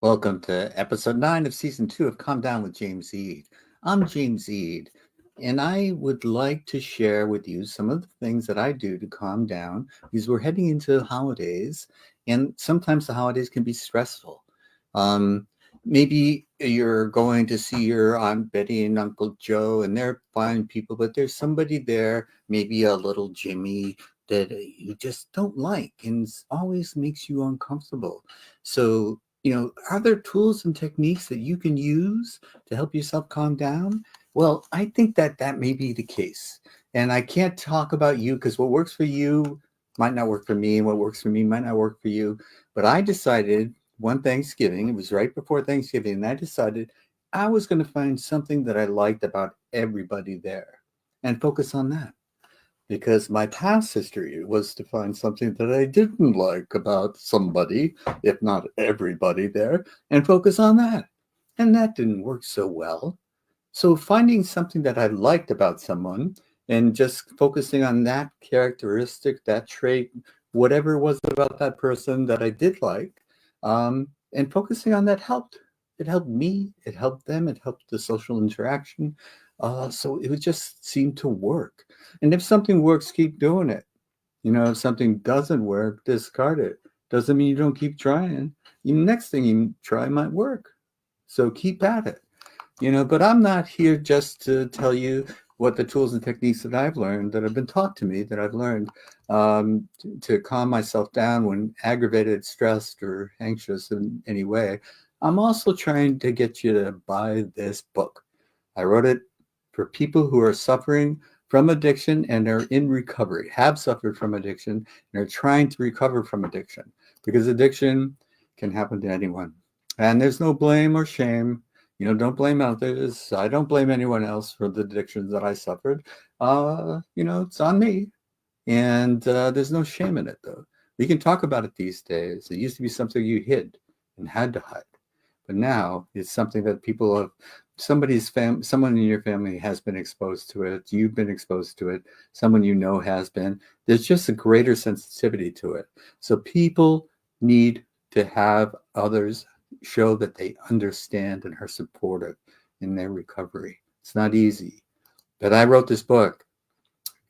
Welcome to episode 9 of season 2 of Calm Down with James Eade. I'm James Eade, and I would like to share with you some of the things that I do to calm down because we're heading into the holidays, and sometimes the holidays can be stressful. Um, Maybe you're going to see your Aunt Betty and Uncle Joe, and they're fine people, but there's somebody there, maybe a little Jimmy, that you just don't like and always makes you uncomfortable. So, are there tools and techniques that you can use to help yourself calm down? Well, I think that that may be the case. And I can't talk about you because what works for you might not work for me, and what works for me might not work for you. But I decided one Thanksgiving, it was right before Thanksgiving, and I decided I was going to find something that I liked about everybody there and focus on that because my past history was to find something that I didn't like about somebody, if not everybody there, and focus on that. And that didn't work so well. So finding something that I liked about someone and just focusing on that characteristic, that trait, whatever it was about that person that I did like, and focusing on that helped. It helped me, it helped them, it helped the social interaction. So it would just seem to work. And if something works, keep doing it. If something doesn't work, discard it. Doesn't mean you don't keep trying. The next thing you try might work. So keep at it. But I'm not here just to tell you what the tools and techniques that I've learned, that have been taught to me, that I've learned to calm myself down when aggravated, stressed, or anxious in any way. I'm also trying to get you to buy this book. I wrote it for people who are suffering from addiction and are in recovery, have suffered from addiction, and are trying to recover from addiction, because addiction can happen to anyone. And there's no blame or shame. Don't blame others. I don't blame anyone else for the addictions that I suffered. It's on me. And there's no shame in it, though. We can talk about it these days. It used to be something you hid and had to hide. But now it's something that people have, someone in your family has been exposed to it. You've been exposed to it. Someone you know has been. There's just a greater sensitivity to it. So people need to have others show that they understand and are supportive in their recovery. It's not easy. But I wrote this book,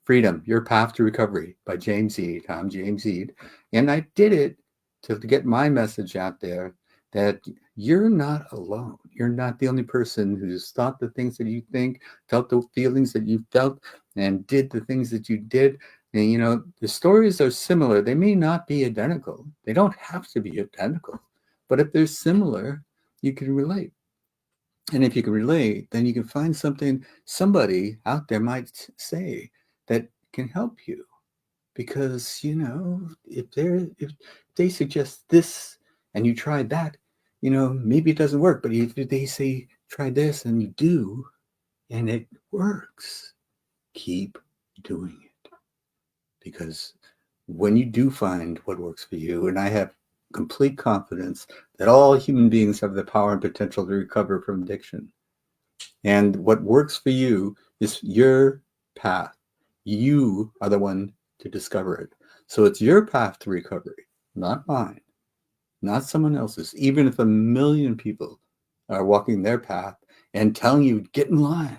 Freedom, Your Path to Recovery by James Eade. I'm James Eade. And I did it to get my message out there that you're not alone. You're not the only person who's thought the things that you think, felt the feelings that you felt, and did the things that you did. And, the stories are similar. They may not be identical. They don't have to be identical. But if they're similar, you can relate. And if you can relate, then you can find something somebody out there might say that can help you. Because, if they suggest this and you try that, maybe it doesn't work. But if they say try this and you do and it works, keep doing it. Because when you do find what works for you, and I have complete confidence that all human beings have the power and potential to recover from addiction. And what works for you is your path. You are the one to discover it. So it's your path to recovery, not mine, not someone else's. Even if a million people are walking their path and telling you, get in line,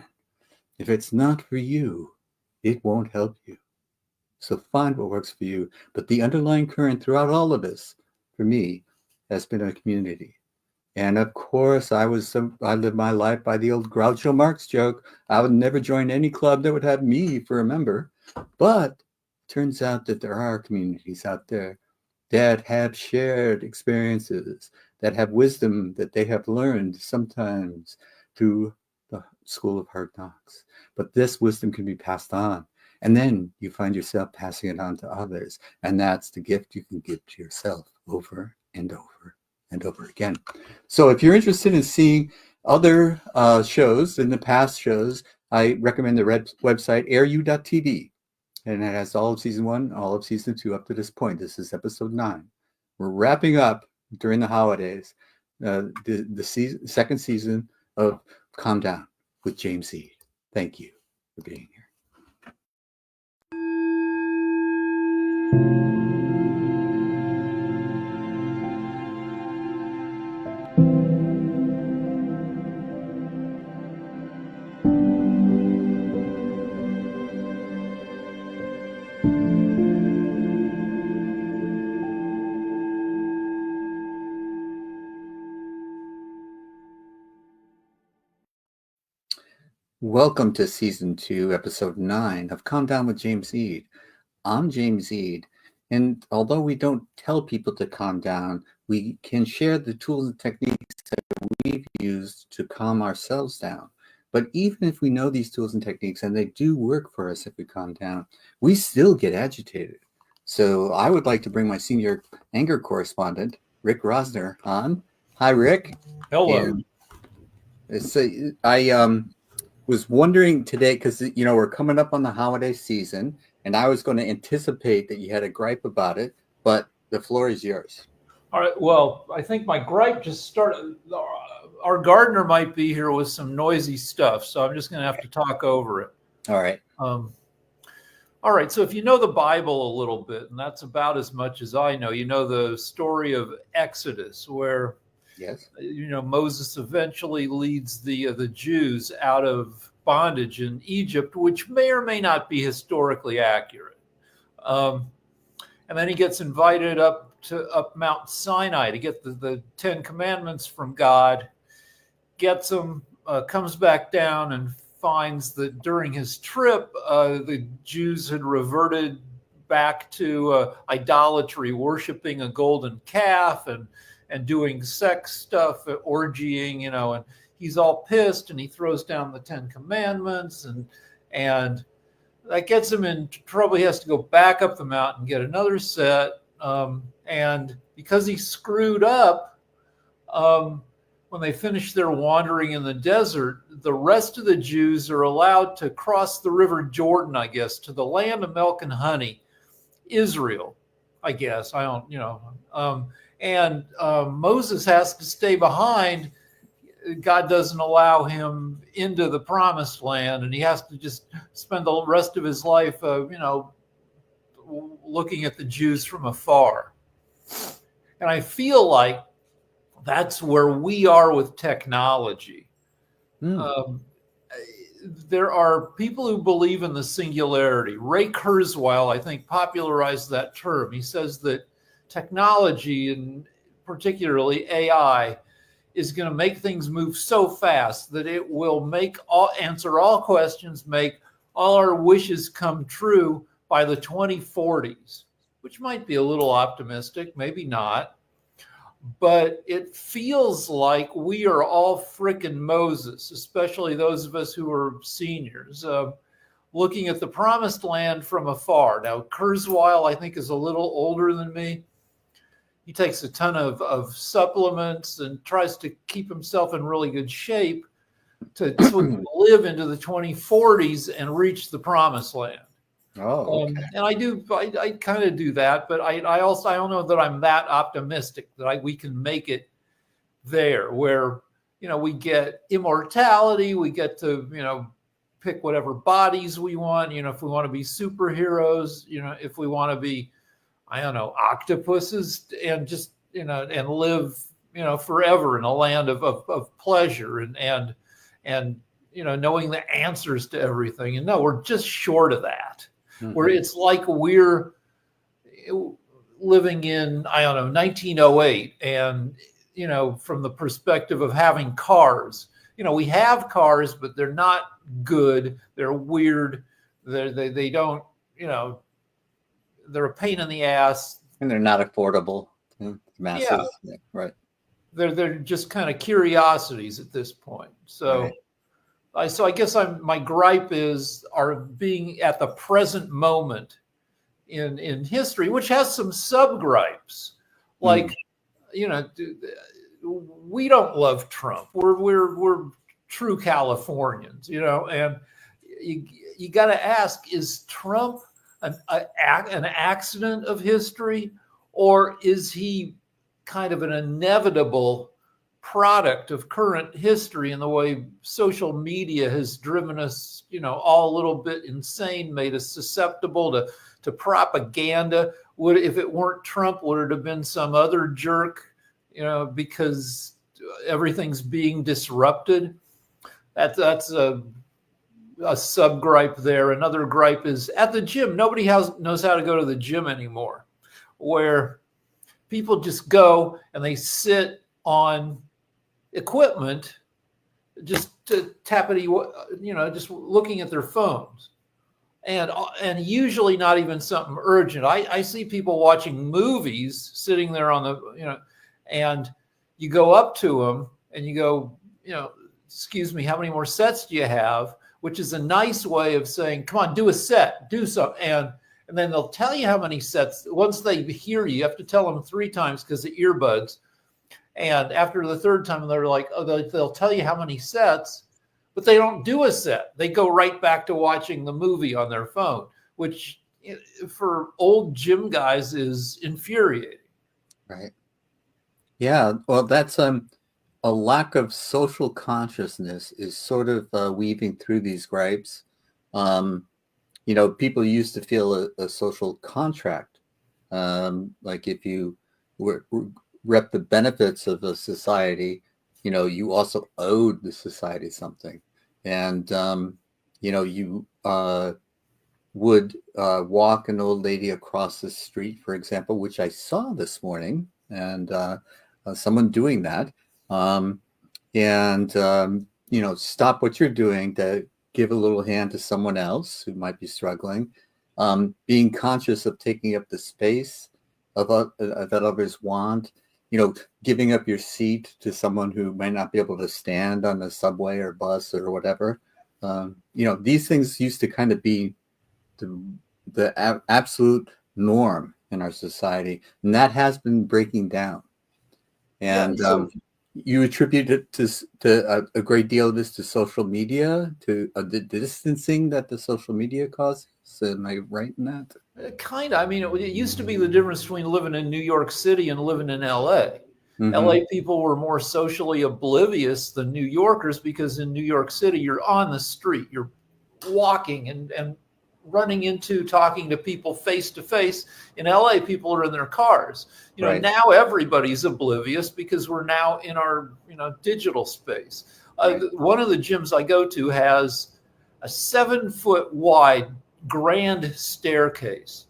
if it's not for you, it won't help you. So find what works for you. But the underlying current throughout all of this, for me, has been a community. And of course, I lived my life by the old Groucho Marx joke. I would never join any club that would have me for a member. But it turns out that there are communities out there that have shared experiences, that have wisdom that they have learned sometimes through the school of hard knocks. But this wisdom can be passed on. And then you find yourself passing it on to others. And that's the gift you can give to yourself over and over and over again. So if you're interested in seeing other shows in the past shows, I recommend the website airu.tv. And it has all of season 1, all of season 2 up to this point. This is episode 9. We're wrapping up during the holidays the second season of Calm Down with James Eade. Thank you for being here. Welcome to Season 2, Episode 9 of Calm Down with James Eade. I'm James Eade, and although we don't tell people to calm down, we can share the tools and techniques that we've used to calm ourselves down. But even if we know these tools and techniques, and they do work for us if we calm down, we still get agitated. So I would like to bring my senior anger correspondent, Rick Rosner, on. Hi, Rick. Hello. And I was wondering today, because we're coming up on the holiday season, and I was going to anticipate that you had a gripe about it, but the floor is yours. All right. Well, I think my gripe just started. Our gardener might be here with some noisy stuff, so I'm just going to have to talk over it. All right. All right. So if you know the Bible a little bit, and that's about as much as I know, you know the story of Exodus, where yes, Moses eventually leads the Jews out of bondage in Egypt, which may or may not be historically accurate. And then he gets invited up Mount Sinai to get the Ten Commandments from God, gets them, comes back down and finds that during his trip, the Jews had reverted back to idolatry, worshiping a golden calf and doing sex stuff, orgying, and he's all pissed and he throws down the Ten Commandments and that gets him in trouble. He has to go back up the mountain and get another set. And because he screwed up, when they finish their wandering in the desert, the rest of the Jews are allowed to cross the river Jordan, I guess, to the land of milk and honey, Israel, I guess. I don't, and Moses has to stay behind. God doesn't allow him into the promised land, and he has to just spend the rest of his life, looking at the Jews from afar. And I feel like that's where we are with technology. There are people who believe in the singularity. Ray Kurzweil, I think, popularized that term. He says that technology, and particularly AI, is going to make things move so fast that it will answer all questions, make all our wishes come true by the 2040s, which might be a little optimistic, maybe not. But it feels like we are all frickin' Moses, especially those of us who are seniors, looking at the promised land from afar. Now, Kurzweil, I think, is a little older than me. He takes a ton of supplements and tries to keep himself in really good shape to live into the 2040s and reach the promised land. Oh, okay. And I kind of do that, but I don't know that I'm that optimistic that we can make it there where, we get immortality, we get to, pick whatever bodies we want, if we want to be superheroes, if we want to be, I don't know, octopuses and just, and live, forever in a land of pleasure and knowing the answers to everything. And no, we're just short of that. Mm-hmm. Where it's like we're living in, I don't know, 1908 and, from the perspective of having cars, we have cars, but they're not good. They're weird. They don't, they're a pain in the ass. And they're not affordable to masses. Yeah, right. They're just kind of curiosities at this point. So. Right. So I guess my gripe is our being at the present moment in history, which has some sub gripes, like we don't love Trump. We're true Californians, and you got to ask: is Trump an accident of history, or is he kind of an inevitable product of current history in the way social media has driven us, all a little bit insane, made us susceptible to propaganda? If it weren't Trump, would it have been some other jerk? Because everything's being disrupted. That's a sub gripe there. Another gripe is at the gym. Nobody knows how to go to the gym anymore, where people just go and they sit on equipment just to tappity, just looking at their phones, and usually not even something urgent. I see people watching movies sitting there on the, and you go up to them and you go, excuse me, how many more sets do you have? Which is a nice way of saying, come on, do a set, do something. And then they'll tell you how many sets. Once they hear you have to tell them 3 times because of earbuds. And after the 3rd time, they're like, oh, they'll tell you how many sets, but they don't do a set. They go right back to watching the movie on their phone, which for old gym guys is infuriating. Right. Yeah. Well, that's a lack of social consciousness is sort of weaving through these gripes. People used to feel a social contract, like if you rep the benefits of a society, you also owed the society something, and you would walk an old lady across the street, for example, which I saw this morning, and someone doing that. Stop what you're doing to give a little hand to someone else who might be struggling, being conscious of taking up the space that others want, giving up your seat to someone who might not be able to stand on the subway or bus or whatever. These things used to kind of be the absolute norm in our society, and that has been breaking down. And you attribute it to a great deal of this to social media, to the distancing that the social media causes. Am I right in that? Kind of. I mean, it used to be the difference between living in New York City and living in LA. Mm-hmm. LA people were more socially oblivious than New Yorkers, because in New York City, you're on the street, you're walking and running into, talking to people face to face. In LA, people are in their cars. Right. Now everybody's oblivious because we're now in our, digital space. Right. One of the gyms I go to has a 7-foot wide grand staircase.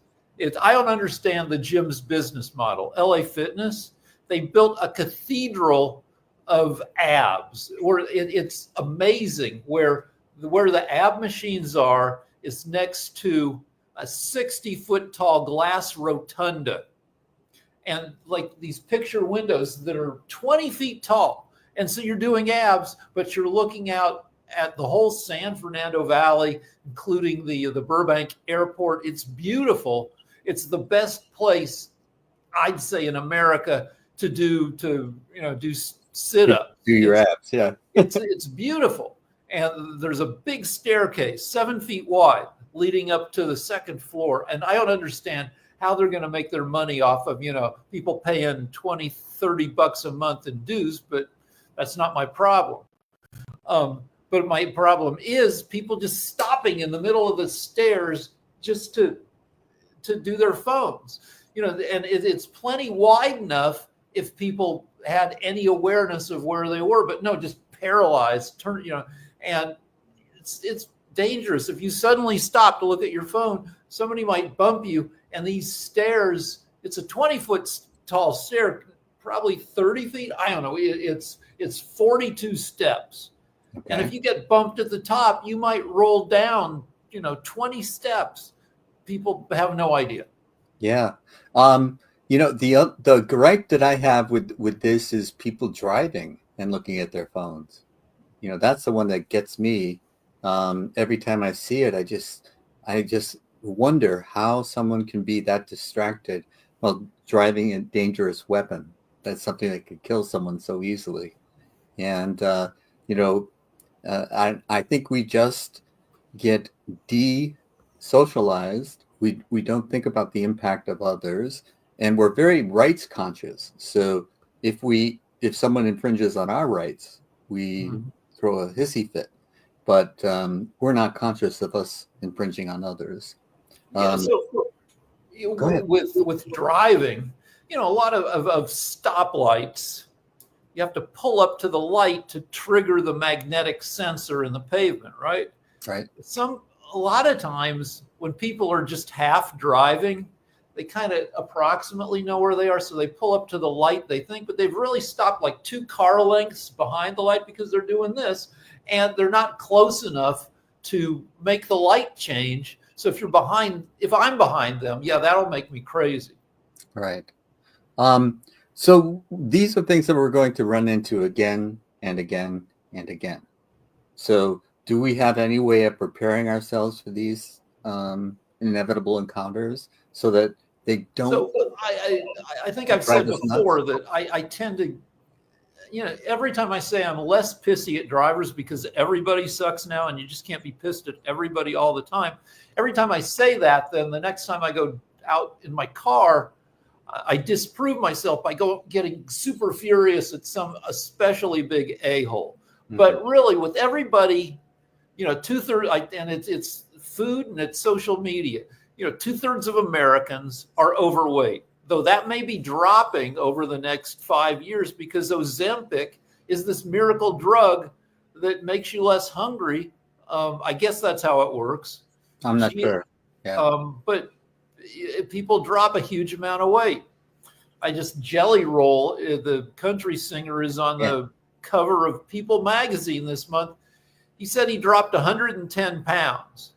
I don't understand the gym's business model. LA Fitness, they built a cathedral of abs, where it's amazing where the ab machines are is next to a 60-foot tall glass rotunda, and like these picture windows that are 20 feet tall. And so you're doing abs, but you're looking out at the whole San Fernando Valley, including the Burbank airport. It's beautiful. It's the best place, I'd say, in America to do sit-ups. Do your abs, yeah. It's beautiful. And there's a big staircase, 7 feet wide, leading up to the 2nd floor. And I don't understand how they're going to make their money off of, people paying $20-$30 a month in dues, but that's not my problem. But my problem is people just stopping in the middle of the stairs just to do their phones. And it's plenty wide enough if people had any awareness of where they were, but no, just paralyzed, and it's dangerous. If you suddenly stop to look at your phone, somebody might bump you. And these stairs, it's a 20-foot tall stair, probably 30 feet. I don't know. It's 42 steps. Okay. And if you get bumped at the top, you might roll down, 20 steps. People have no idea. Yeah. The gripe that I have with this is people driving and looking at their phones. That's the one that gets me. Every time I see it, I just wonder how someone can be that distracted while driving a dangerous weapon. That's something that could kill someone so easily. And, I think we just get de-socialized. We don't think about the impact of others, and we're very rights conscious. So if someone infringes on our rights, we throw a hissy fit, but we're not conscious of us infringing on others. With driving, a lot of stoplights, you have to pull up to the light to trigger the magnetic sensor in the pavement, right? Right. A lot of times when people are just half driving, they kind of approximately know where they are. So they pull up to the light, they think, but they've really stopped like 2 car lengths behind the light because they're doing this. And they're not close enough to make the light change. So if I'm behind them, yeah, that'll make me crazy. Right. So these are things that we're going to run into again and again and again. So do we have any way of preparing ourselves for these inevitable encounters so that they don't? So I think I've said before that I tend to, every time I say I'm less pissy at drivers because everybody sucks now and you just can't be pissed at everybody all the time. Every time I say that, then the next time I go out in my car, I disprove myself by getting super furious at some especially big a-hole. Mm-hmm. But really, with everybody, 2/3, and it's food and it's social media. 2/3 of Americans are overweight, though that may be dropping over the next 5 years because Ozempic is this miracle drug that makes you less hungry. I guess that's how it works. I'm not sure. Yeah. But people drop a huge amount of weight. Jelly Roll, the country singer, is on the cover of People magazine this month. He said he dropped 110 pounds.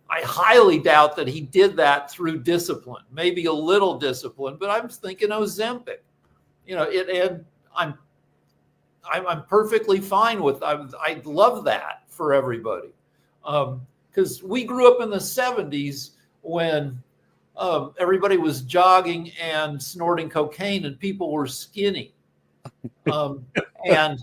I highly doubt that he did that through discipline, maybe a little discipline, but I'm thinking Ozempic, and I'm perfectly fine with, I love that for everybody. Because we grew up in the 70s when everybody was jogging and snorting cocaine and people were skinny. And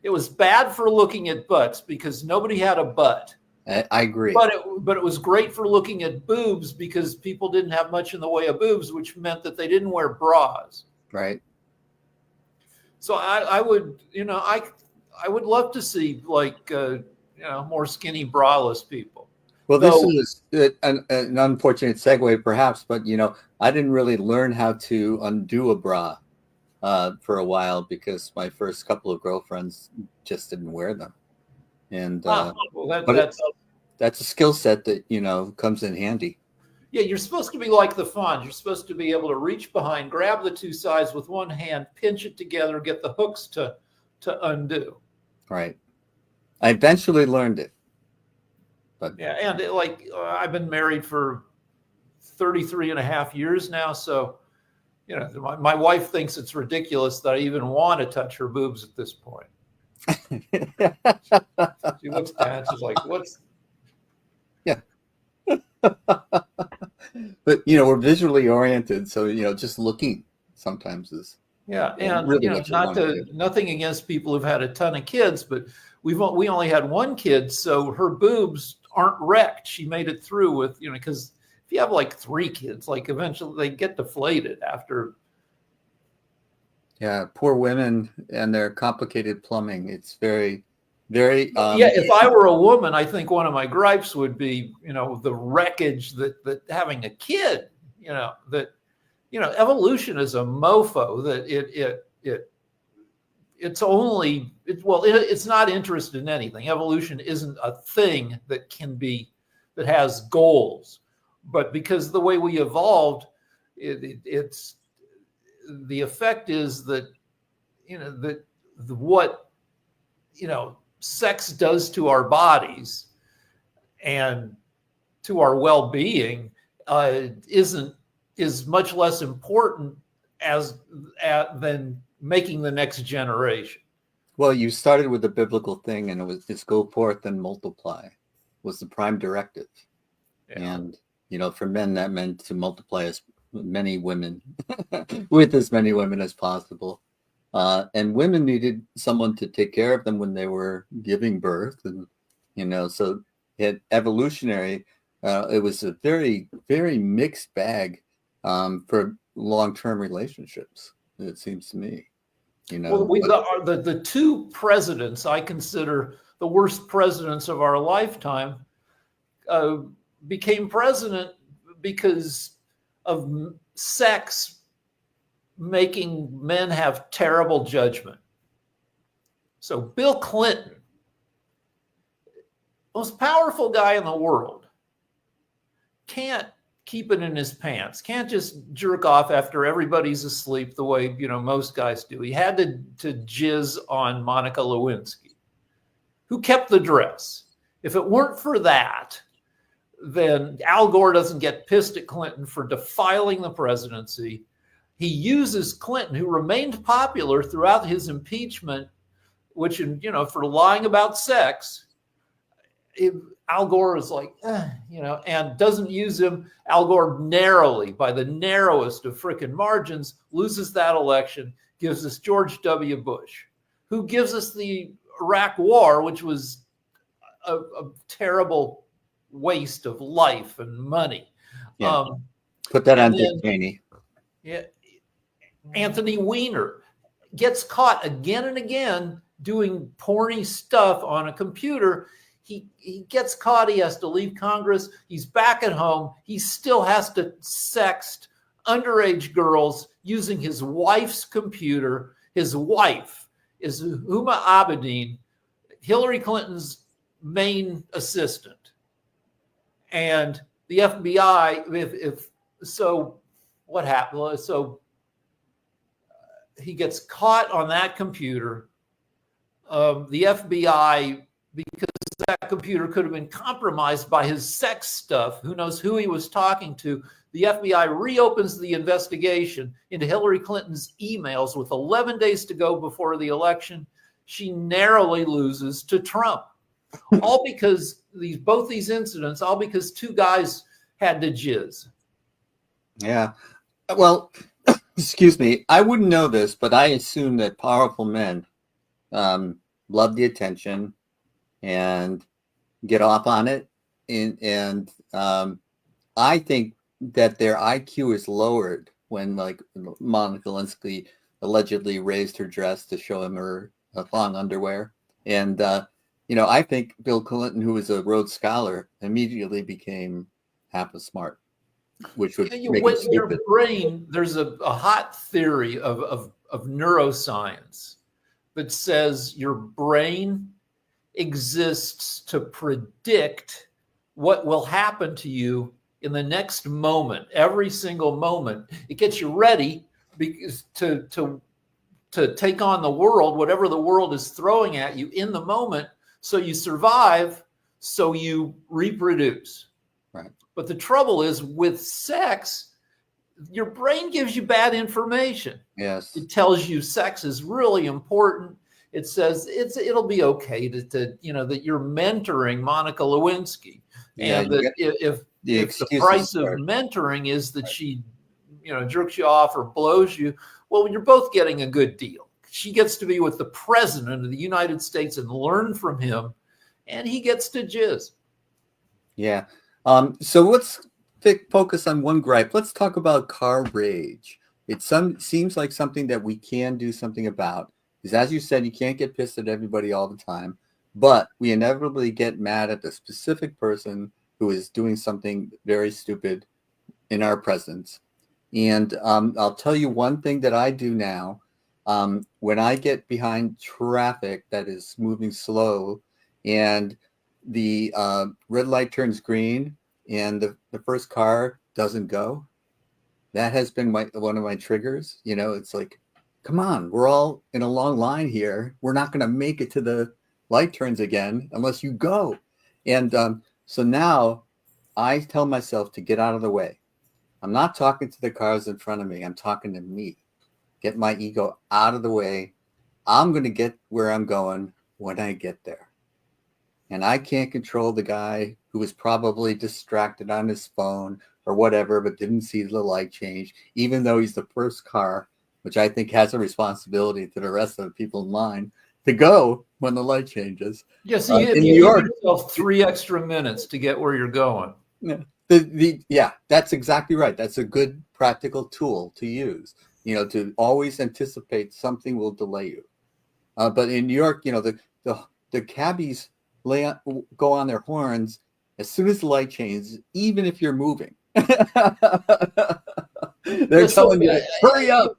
it was bad for looking at butts because nobody had a butt. I agree. But it was great for looking at boobs because people didn't have much in the way of boobs, which meant that they didn't wear bras. Right. So I would love to see more skinny braless people. Well, this is an unfortunate segue, perhaps, but I didn't really learn how to undo a bra for a while because my first couple of girlfriends just didn't wear them, and that's a skill set that comes in handy. Yeah, you're supposed to be like the Fonz. You're supposed to be able to reach behind, grab the 2 sides with one hand, pinch it together, get the hooks to undo. Right. I eventually learned it. But yeah, and I've been married for 33 and a half years now, so my wife thinks it's ridiculous that I even want to touch her boobs at this point. She looks down, she's like, "What's?" Yeah. But we're visually oriented, so just looking sometimes is and really nothing against people who've had a ton of kids, but we only had one kid, so her boobs aren't wrecked. She made it through with because if you have like 3 kids, like eventually they get deflated after. Yeah, poor women and their complicated plumbing. It's very, very. If I were a woman, I think one of my gripes would be, the wreckage that having a kid. Evolution is a mofo. That it's not interested in anything. Evolution isn't a thing that has goals, but because the way we evolved, it's. The effect is that, what sex does to our bodies and to our well-being is much less important than making the next generation. Well, you started with the biblical thing, and it's go forth and multiply was the prime directive, and for men that meant to multiply as many women with as many women as possible, and women needed someone to take care of them when they were giving birth, and so evolutionary it was a very, very mixed bag for long-term relationships, it seems to me. The 2 presidents I consider the worst presidents of our lifetime became president because of sex making men have terrible judgment. So Bill Clinton, most powerful guy in the world, can't keep it in his pants, can't just jerk off after everybody's asleep the way, most guys do. He had to jizz on Monica Lewinsky, who kept the dress. If it weren't for that, then Al Gore doesn't get pissed at Clinton for defiling the presidency. He uses Clinton, who remained popular throughout his impeachment, which, for lying about sex. Al Gore is like, and doesn't use him. Al Gore narrowly, by the narrowest of frickin' margins, loses that election, gives us George W. Bush, who gives us the Iraq War, which was a terrible waste of life and money. Yeah. Put that on Dick Cheney. Yeah. Anthony Weiner gets caught again and again doing porny stuff on a computer. He gets caught. He has to leave Congress. He's back at home. He still has to sext underage girls using his wife's computer. His wife is Huma Abedin, Hillary Clinton's main assistant. And the FBI, what happened? So he gets caught on that computer. The FBI, because that computer could have been compromised by his sex stuff. Who knows who he was talking to? The FBI reopens the investigation into Hillary Clinton's emails with 11 days to go before the election. She narrowly loses to Trump. All because both these incidents, all because two guys had to jizz. Yeah. Well, excuse me. I wouldn't know this, but I assume that powerful men love the attention and get off on it. And I think that their IQ is lowered when, like, Monica Lewinsky allegedly raised her dress to show him her thong underwear. And, I think Bill Clinton, who was a Rhodes Scholar, immediately became half as smart, which would make him stupid. Your brain, there's a hot theory of neuroscience that says your brain exists to predict what will happen to you in the next moment, every single moment. It gets you ready because to take on the world, whatever the world is throwing at you in the moment, so you survive, so you reproduce. Right. But the trouble is with sex, your brain gives you bad information. Yes. It tells you sex is really important. It says it'll be okay that you're mentoring Monica Lewinsky, and that if the price of mentoring is that she, jerks you off or blows you, well, you're both getting a good deal. She gets to be with the president of the United States and learn from him, and he gets to jizz. Yeah. So let's focus on one gripe. Let's talk about car rage. It seems like something that we can do something about. Because as you said, you can't get pissed at everybody all the time, but we inevitably get mad at the specific person who is doing something very stupid in our presence. And I'll tell you one thing that I do now. When I get behind traffic that is moving slow and the red light turns green and the first car doesn't go, that has been one of my triggers. It's like, come on, we're all in a long line here. We're not going to make it to the light turns again unless you go. And so now I tell myself to get out of the way. I'm not talking to the cars in front of me. I'm talking to me. Get my ego out of the way. I'm going to get where I'm going when I get there. And I can't control the guy who was probably distracted on his phone or whatever, but didn't see the light change, even though he's the first car, which I think has a responsibility to the rest of the people in line to go when the light changes. Yeah, so you give yourself 3 extra minutes to get where you're going. Yeah, that's exactly right. That's a good practical tool to use, to always anticipate something will delay you. But in New York, the cabbies go on their horns as soon as the light changes, even if you're moving. They're telling you, hurry up.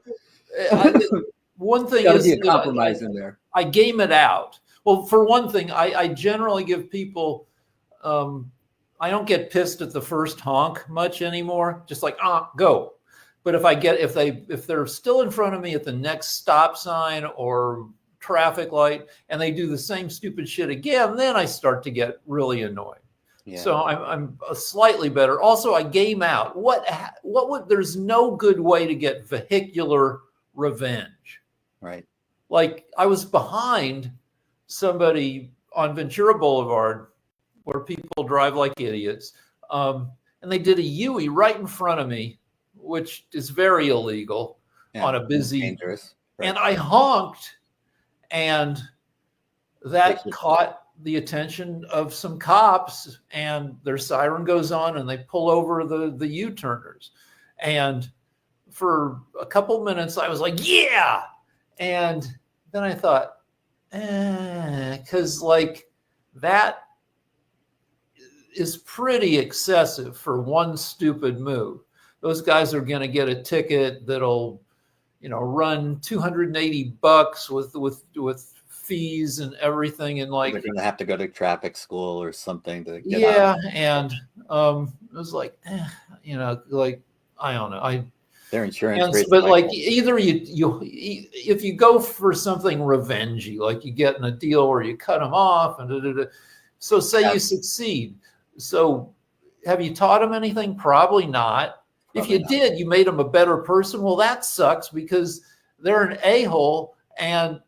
One thing There's got to is be a compromise in there. I game it out. Well, for one thing, I generally give people, I don't get pissed at the first honk much anymore. Just like, go. But if they're still in front of me at the next stop sign or traffic light and they do the same stupid shit again, then I start to get really annoyed. Yeah. So I'm slightly better. Also, I game out. There's no good way to get vehicular revenge. Right. Like I was behind somebody on Ventura Boulevard where people drive like idiots. And they did a U-ey right in front of me, which is very illegal on a busy, dangerous. Right. And I honked, and that caught the attention of some cops, and their siren goes on and they pull over the U-turners. And for a couple minutes, I was like, yeah. And then I thought, because like that is pretty excessive for one stupid move. Those guys are going to get a ticket that'll, run $280 with fees and everything, and like they're going to have to go to traffic school or something to get out. And it was like, like I don't know, their insurance. But like either if you go for something revengey, like you get in a deal where you cut them off and so say you succeed. So have you taught them anything? Probably not. If you did, you made them a better person. Well, that sucks because they're an a-hole. And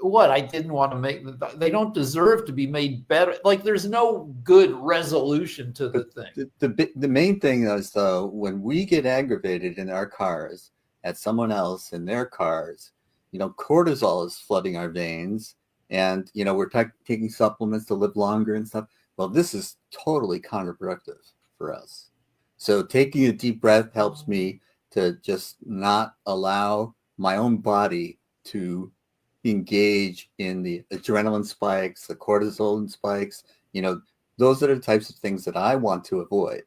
I didn't want to make them, they don't deserve to be made better. Like there's no good resolution to the thing. The main thing is, though, when we get aggravated in our cars at someone else in their cars, cortisol is flooding our veins, and, we're taking supplements to live longer and stuff. Well, this is totally counterproductive for us. So taking a deep breath helps me to just not allow my own body to engage in the adrenaline spikes, the cortisol spikes. Those are the types of things that I want to avoid.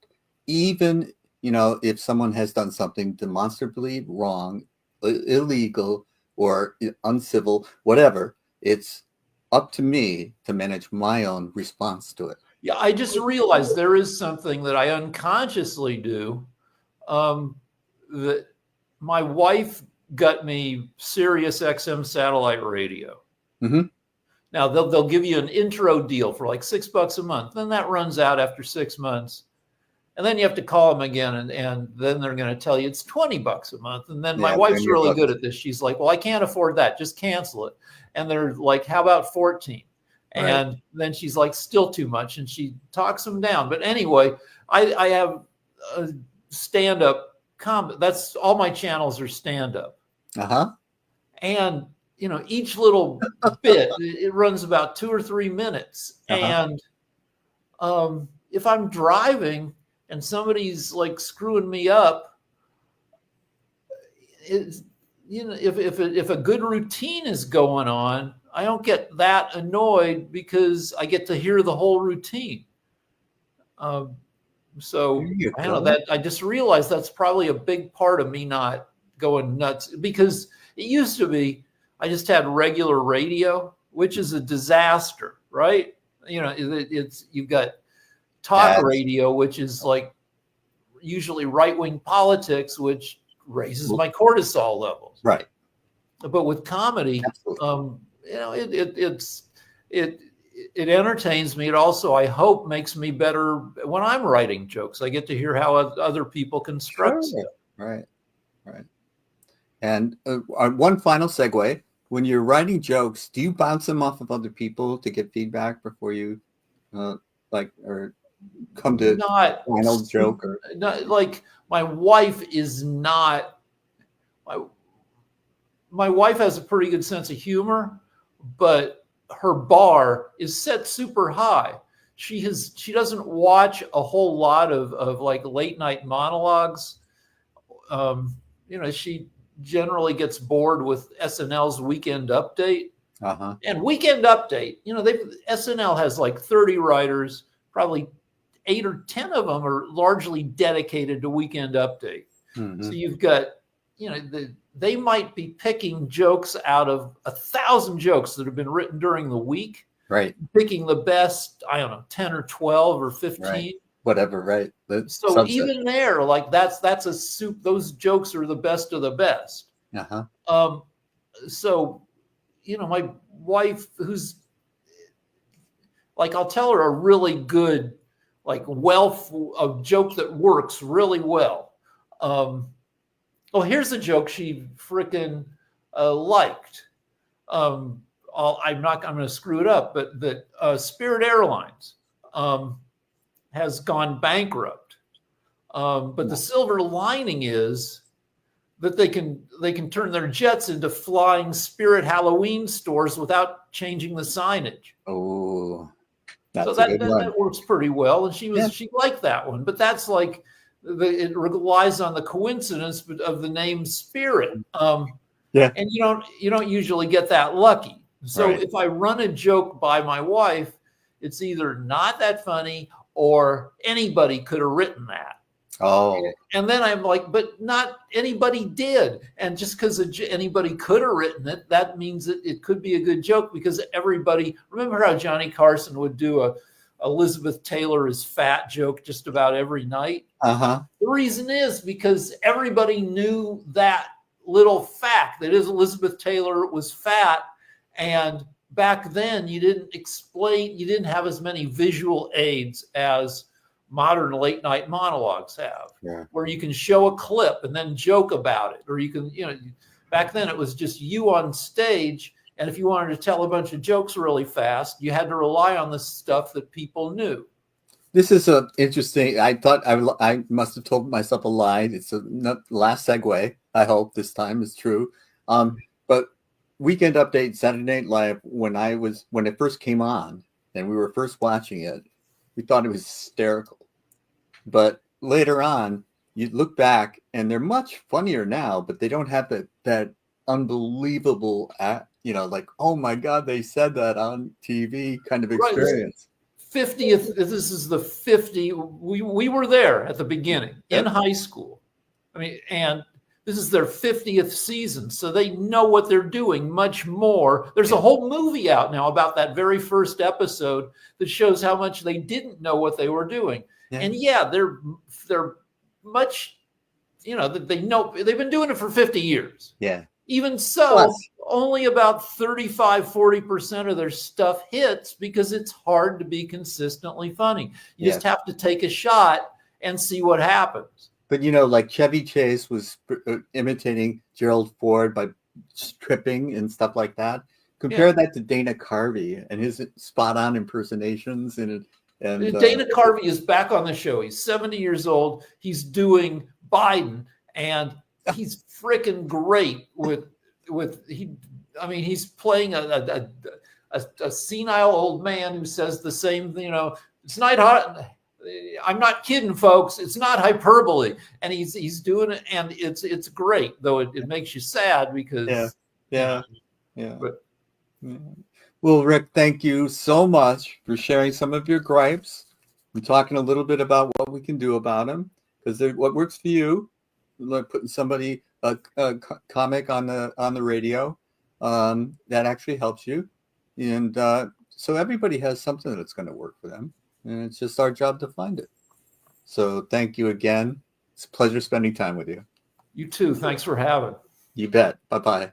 Even, if someone has done something demonstrably wrong, illegal, or uncivil, whatever, it's up to me to manage my own response to it. Yeah, I just realized there is something that I unconsciously do. That my wife got me Sirius XM satellite radio. Mm-hmm. Now they'll give you an intro deal for like $6 a month. Then that runs out after 6 months. And then you have to call them again, and then they're going to tell you it's $20 a month. And then my wife's really good at this. She's like, well, I can't afford that. Just cancel it. And they're like, how about 14? Right. And then she's like, still too much. And she talks them down. But anyway, I have a stand-up comedy. That's all my channels are stand-up. Uh-huh. And, each little bit, it runs about 2 or 3 minutes. Uh-huh. And if I'm driving and somebody's like screwing me up, if a good routine is going on, I don't get that annoyed because I get to hear the whole routine. So I know that I just realized that's probably a big part of me not going nuts, because it used to be I just had regular radio, which is a disaster, right? You've got talk radio, which is like usually right-wing politics, which raises my cortisol levels. Right. But with comedy, it entertains me. It also, I hope, makes me better when I'm writing jokes. I get to hear how other people construct stuff. Right. And one final segue: when you're writing jokes, do you bounce them off of other people to get feedback before you, or come to final joke? Or not, like my wife is not. My wife has a pretty good sense of humor, but her bar is set super high. She doesn't watch a whole lot of like late night monologues. She generally gets bored with SNL's Weekend Update. Uh-huh. And Weekend Update, SNL has like 30 writers, probably 8 or 10 of them are largely dedicated to Weekend Update. Mm-hmm. So you've got they might be picking jokes out of 1,000 jokes that have been written during the week, right, picking the best, I don't know, 10 or 12 or 15. right, whatever, right. The So subset. even there, like that's a soup. Those jokes are the best of the best. Uh-huh. So, my wife, who's like, I'll tell her a really good, like, a joke that works really well. Here's a joke she freaking liked. I'm going to screw it up, but that Spirit Airlines has gone bankrupt. But the silver lining is that they can turn their jets into flying Spirit Halloween stores without changing the signage. Oh, that's So a good one. that works pretty well, and she liked that one. But that's like it relies on the coincidence of the name Spirit. Yeah. And you don't usually get that lucky. So Right. if I run a joke by my wife, it's either not that funny or anybody could have written that. Oh, And then I'm like, but not anybody did. And just because anybody could have written it, that means that it could be a good joke, because everybody, remember how Johnny Carson would do a Elizabeth Taylor is fat joke just about every night? uh-huh. The reason is because everybody knew that little fact, that is, Elizabeth Taylor was fat. And back then you didn't have as many visual aids as modern late night monologues have, where you can show a clip and then joke about it. Or you can, back then it was just you on stage. And if you wanted to tell a bunch of jokes really fast, you had to rely on the stuff that people knew. This is interesting. I thought I must have told myself a lie. It's the last segue. I hope this time is true. But Weekend Update, Saturday Night Live, when it first came on and we were first watching it, we thought it was hysterical. But later on, you look back and they're much funnier now, but they don't have that unbelievable, like, oh my God, they said that on TV kind of experience. Right. 50th, this is the 50. We were there at the beginning in high school. I mean, and this is their 50th season, so they know what they're doing much more. There's a whole movie out now about that very first episode that shows how much they didn't know what they were doing. Yeah. And they're much, they know they've been doing it for 50 years. Yeah. Even so, only about 35-40% of their stuff hits, because it's hard to be consistently funny. You just have to take a shot and see what happens. But, like Chevy Chase was imitating Gerald Ford by tripping and stuff like that. Compare that to Dana Carvey and his spot-on impersonations. And Dana Carvey is back on the show. He's 70 years old. He's doing Biden, and he's freaking great he's playing a senile old man who says the same thing, it's not hot. I'm not kidding, folks. It's not hyperbole. And he's doing it, and it's great, though it makes you sad because But, well, Rick, thank you so much for sharing some of your gripes and talking a little bit about what we can do about them, because what works for you, like putting somebody a comic on the radio, that actually helps you, and so everybody has something that's going to work for them, and it's just our job to find it. So thank you again. It's a pleasure spending time with you. You too. Thanks for having. You bet. Bye-bye.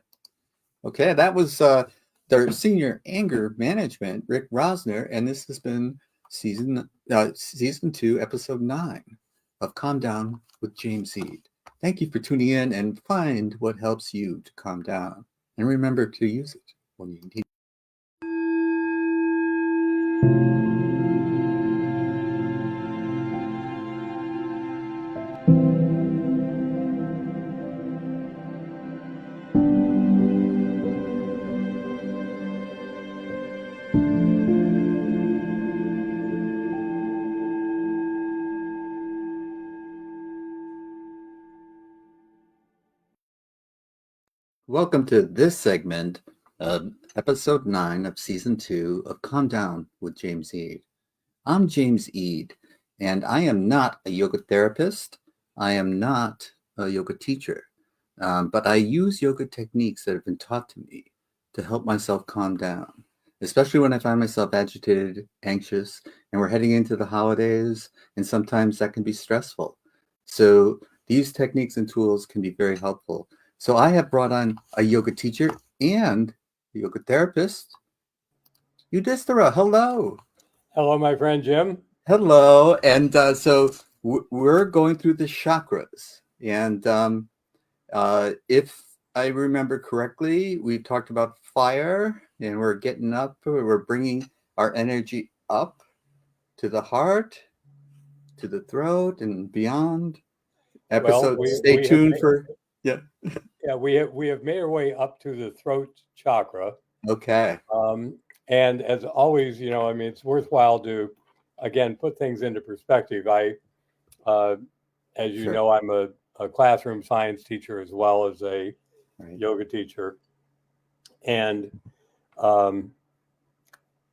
Okay, that was their senior anger management, Rick Rosner, and this has been season 2, episode 9 of Calm Down with James Eade. Thank you for tuning in, and find what helps you to calm down. And remember to use it when you need it. Welcome to this segment of episode 9 of season 2 of Calm Down with James Eade. I'm James Eade, and I am not a yoga therapist. I am not a yoga teacher. But I use yoga techniques that have been taught to me to help myself calm down, especially when I find myself agitated, anxious, and we're heading into the holidays, and sometimes that can be stressful. So these techniques and tools can be very helpful. So I have brought on a yoga teacher and a yoga therapist, Yudhishthira. Hello. Hello, my friend Jim. Hello. And we're going through the chakras. And if I remember correctly, we talked about fire and we're getting up, we're bringing our energy up to the heart, to the throat, and beyond. Episode, Well, stay we have tuned for, yeah. we have made our way up to the throat chakra, Okay. and as always, I mean, it's worthwhile to again put things into perspective. As you Sure. know, I'm a classroom science teacher as well as a Right. yoga teacher, and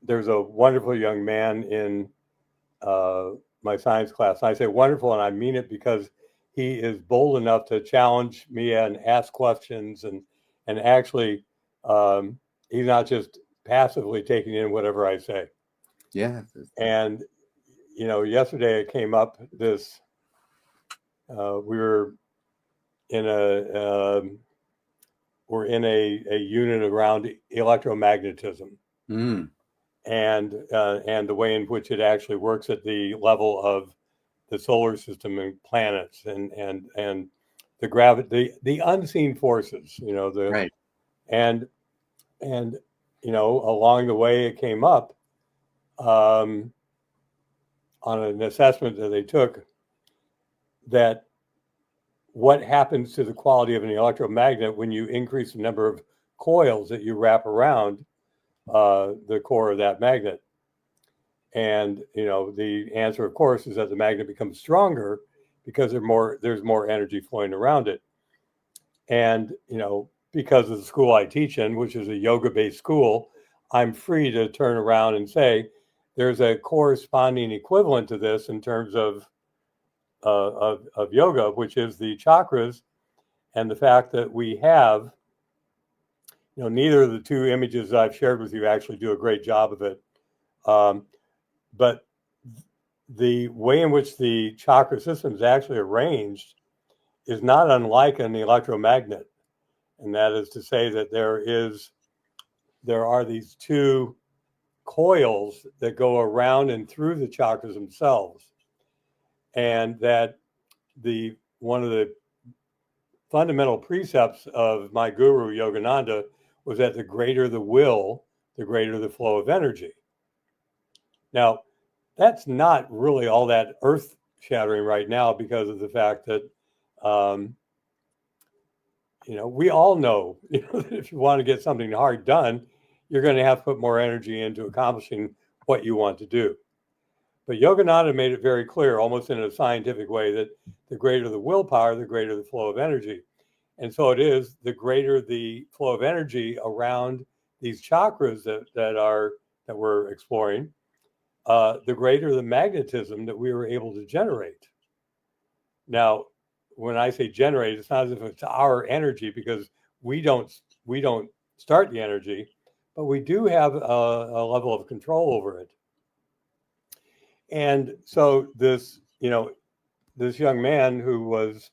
there's a wonderful young man in my science class. I say wonderful, and I mean it because he is bold enough to challenge me and ask questions, and actually, he's not just passively taking in whatever I say. Yeah. And yesterday it came up this. We were in we're in a unit around electromagnetism. Mm, And the way in which it actually works at the level of the solar system and planets and the gravity, the unseen forces, right. and along the way it came up on an assessment that they took that what happens to the quality of an electromagnet when you increase the number of coils that you wrap around the core of that magnet. And the answer, of course, is that the magnet becomes stronger because there's more energy flowing around it. And because of the school I teach in, which is a yoga-based school, I'm free to turn around and say there's a corresponding equivalent to this in terms of yoga, which is the chakras, and the fact that we have, neither of the two images I've shared with you actually do a great job of it. But the way in which the chakra system is actually arranged is not unlike an electromagnet. And that is to say that there are these two coils that go around and through the chakras themselves. And that one of the fundamental precepts of my guru, Yogananda, was that the greater the will, the greater the flow of energy. Now, that's not really all that earth shattering right now because of the fact that, we all know, that if you want to get something hard done, you're going to have to put more energy into accomplishing what you want to do. But Yogananda made it very clear, almost in a scientific way, that the greater the willpower, the greater the flow of energy. And so it is, the greater the flow of energy around these chakras that we're exploring, the greater the magnetism that we were able to generate. Now, when I say generate, it's not as if it's our energy because we don't start the energy, but we do have a level of control over it. And so this young man who was,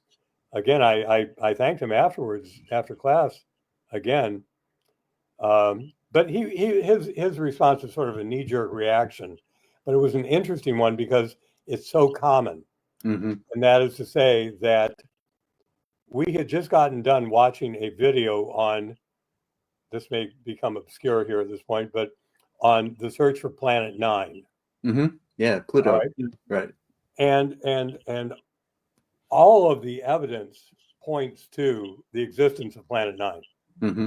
again, I thanked him afterwards, after class, again. But his response was sort of a knee-jerk reaction, but it was an interesting one because it's so common. Mm-hmm. And that is to say that we had just gotten done watching a video on, this may become obscure here at this point, but on the search for Planet 9. Mm-hmm. Yeah, Pluto. All right. Right. And all of the evidence points to the existence of Planet 9. Mm-hmm.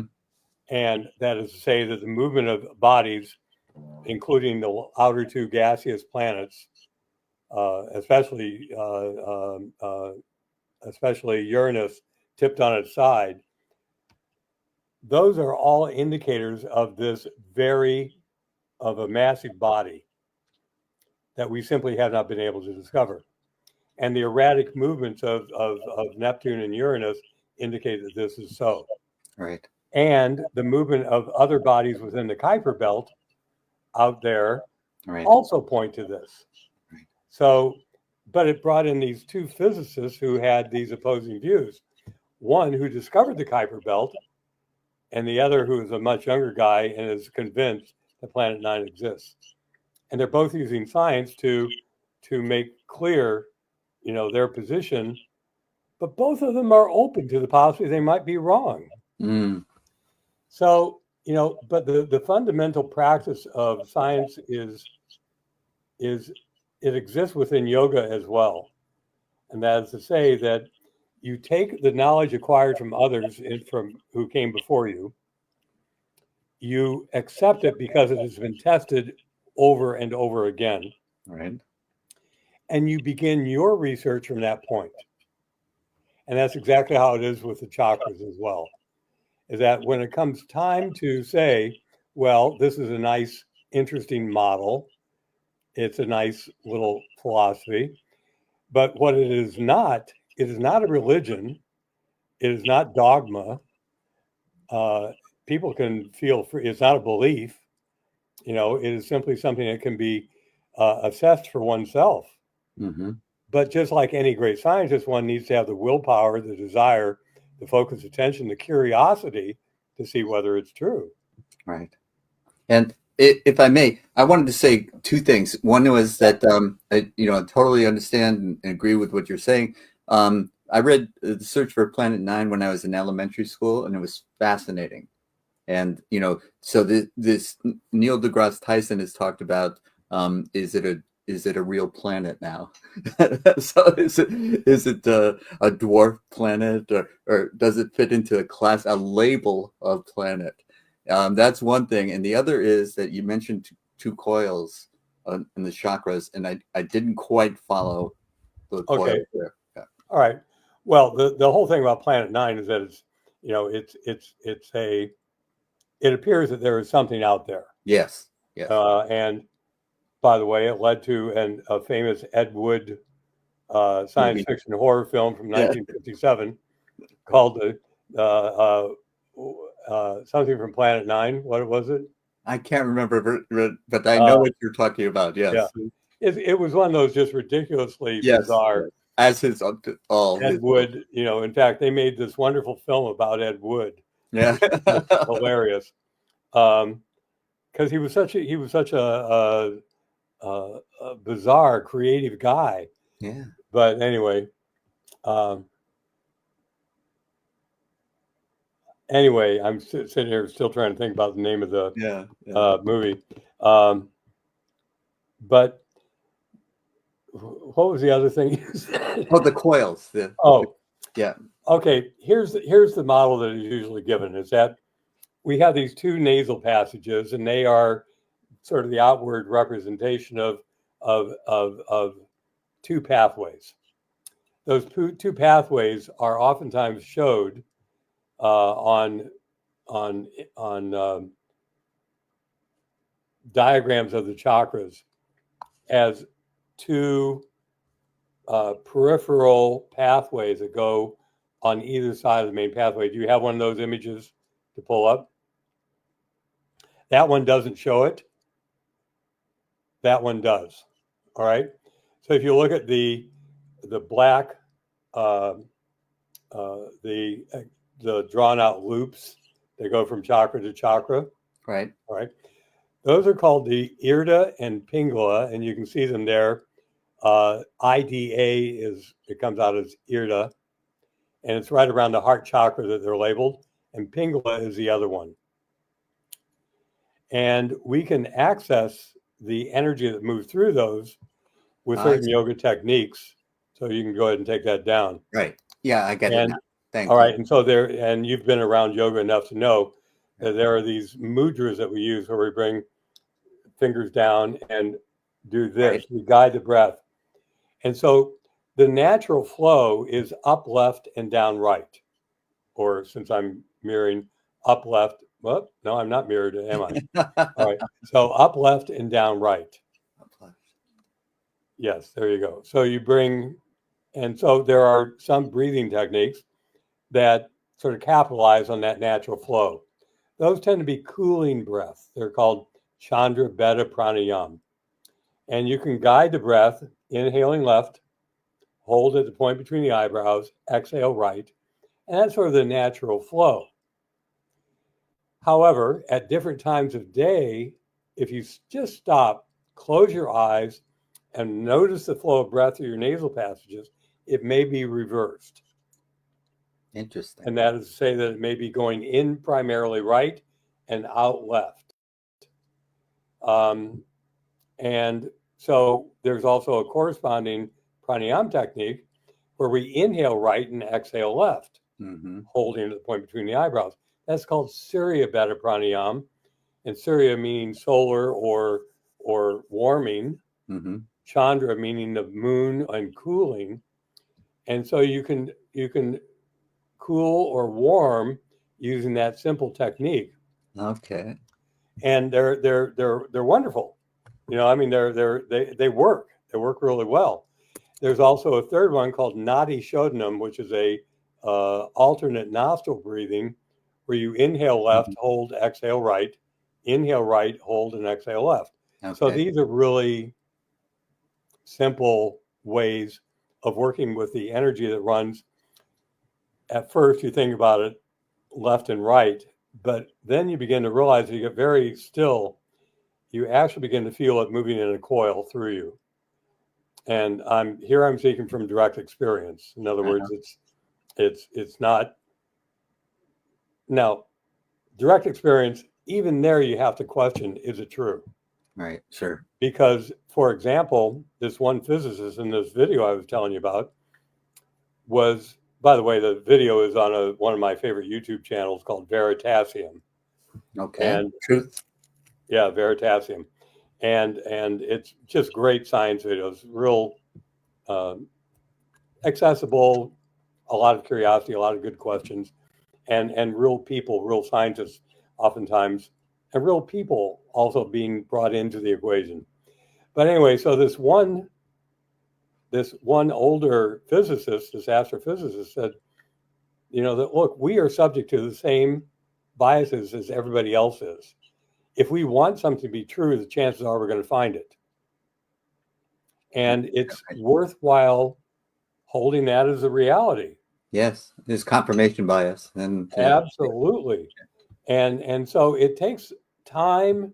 And that is to say that the movement of bodies, including the outer two gaseous planets, especially Uranus tipped on its side, those are all indicators of a massive body that we simply have not been able to discover. And the erratic movements of Neptune and Uranus indicate that this is so. Right. And the movement of other bodies within the Kuiper belt out there Right. also point to this. Right. So, but it brought in these two physicists who had these opposing views. One who discovered the Kuiper belt, and the other who is a much younger guy and is convinced that Planet Nine exists. And they're both using science to make clear, their position. But both of them are open to the possibility they might be wrong. Mm. So, but the fundamental practice of science is it exists within yoga as well. And that is to say that you take the knowledge acquired from others from who came before you, you accept it because it has been tested over and over again. Right. And you begin your research from that point. And that's exactly how it is with the chakras as well. Is that when it comes time to say, well, this is a nice, interesting model, it's a nice little philosophy, but what it is not a religion, it is not dogma. People can feel free, it's not a belief, it is simply something that can be assessed for oneself. Mm-hmm. But just like any great scientist, one needs to have the willpower, the desire, the focused attention, the curiosity to see whether it's true. Right. And if I may, I wanted to say two things. One was that I totally understand and agree with what you're saying. I read The Search for Planet Nine when I was in elementary school, and it was fascinating. And so this Neil deGrasse Tyson has talked about is it a real planet now? So is it a dwarf planet, or does it fit into a label of planet? That's one thing. And the other is that you mentioned two coils in the chakras, and I didn't quite follow the coils there. Yeah. All right. Well, the whole thing about Planet Nine is that it appears that there is something out there. Yes. Yes. And by the way, it led to a famous Ed Wood science fiction horror film from 1957 called something from Planet Nine. What was it? I can't remember, but I know what you're talking about. Yes. Yeah. It was one of those just ridiculously bizarre. As his all Ed Wood, in fact, they made this wonderful film about Ed Wood. Yeah. Hilarious. Because he was such a bizarre, creative guy. Yeah. But anyway, I'm sitting here still trying to think about the name of the movie. But what was the other thing you said? Oh, the coils. Yeah. Okay. Here's the model that is usually given: is that we have these two nasal passages, and they are sort of the outward representation of two pathways. Those two pathways are oftentimes showed on diagrams of the chakras as two peripheral pathways that go on either side of the main pathway. Do you have one of those images to pull up? That one doesn't show it. That one does. All right. So if you look at the black, the drawn out loops that go from chakra to chakra. Right. All right. Those are called the Eade and Pingala, and you can see them there. IDA it comes out as Eade, and it's right around the heart chakra that they're labeled, and Pingala is the other one. And we can access the energy that moves through those with certain yoga techniques. So you can go ahead and take that down. Right. Yeah, I get it now. Thank you. All right. And so and you've been around yoga enough to know that there are these mudras that we use where we bring fingers down and do this. Right. We guide the breath. And so the natural flow is up, left, and down, right. Or since I'm mirroring, up, left. Well, no, I'm not mirrored, am I? All right. So up, left, and down, right. Up, left. Yes, there you go. So you bring, and so there are some breathing techniques. that sort of capitalize on that natural flow. Those tend to be cooling breaths. They're called Chandra Beta Pranayam. And you can guide the breath, inhaling left, hold at the point between the eyebrows, exhale right, and that's sort of the natural flow. However, at different times of day, if you just stop, close your eyes, and notice the flow of breath through your nasal passages, it may be reversed. Interesting. And that is to say that it may be going in primarily right and out left. And so there's also a corresponding pranayama technique where we inhale right and exhale left, holding at the point between the eyebrows. That's called Surya Beta Pranayama, and Surya meaning solar or warming, Chandra meaning the moon and cooling, and so you can cool or warm using that simple technique. Okay. And they're wonderful. I mean, they work. They work really well. There's also a third one called Nadi Shodhanam, which is a alternate nostril breathing, where you inhale left, hold, exhale right, inhale right, hold, and exhale left. Okay. So these are really simple ways of working with the energy that runs. At first, you think about it left and right, but then you begin to realize that you get very still. You actually begin to feel it moving in a coil through you. And I'm speaking from direct experience. In other words, it's not. Now, direct experience, even there you have to question, is it true? Right, sure. Because, for example, this one physicist in this video I was telling you about was, by the way, the video is on one of my favorite YouTube channels called Veritasium. Okay, and truth. Yeah, Veritasium. And it's just great science videos, real accessible, a lot of curiosity, a lot of good questions, and real people, real scientists oftentimes, and real people also being brought into the equation. But anyway, so this one older physicist, this astrophysicist, said, that look, we are subject to the same biases as everybody else is. If we want something to be true, the chances are we're going to find it. And it's worthwhile holding that as a reality. Yes, there's confirmation bias. And absolutely. And so it takes time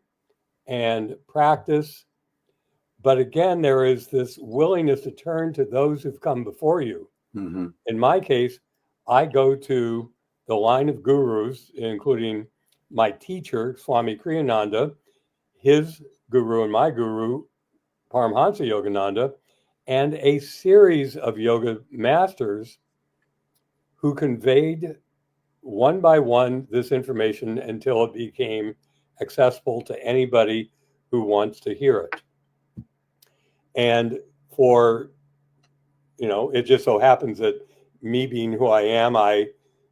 and practice. But again, there is this willingness to turn to those who've come before you. In my case, I go to the line of gurus, including my teacher, Swami Kriyananda, his guru and my guru, Paramhansa Yogananda, and a series of yoga masters who conveyed one by one this information until it became accessible to anybody who wants to hear it. And it just so happens that me being who I am,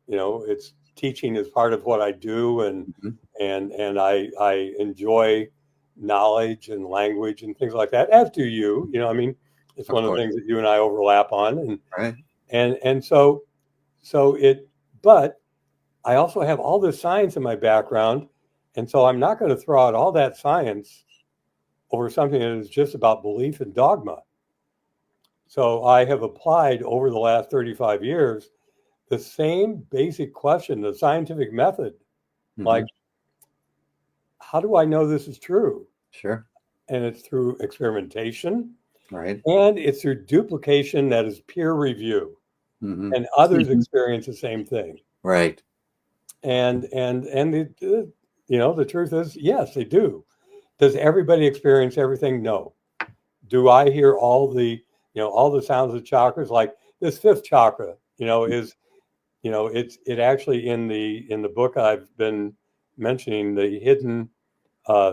it's teaching is part of what I do, and I enjoy knowledge and language and things like that, as do you. It's one of the things that you and I overlap on, and right. And so but I also have all this science in my background, and so I'm not going to throw out all that science over something that is just about belief and dogma. So I have applied over the last 35 years the same basic question, the scientific method, like, how do I know this is true? Sure. And it's through experimentation, right? And it's through duplication that is peer review, and others experience the same thing, right? And the truth is, yes, they do. Does everybody experience everything? No. Do I hear all the sounds of chakras? Like this fifth chakra, is, it actually in the book I've been mentioning, the hidden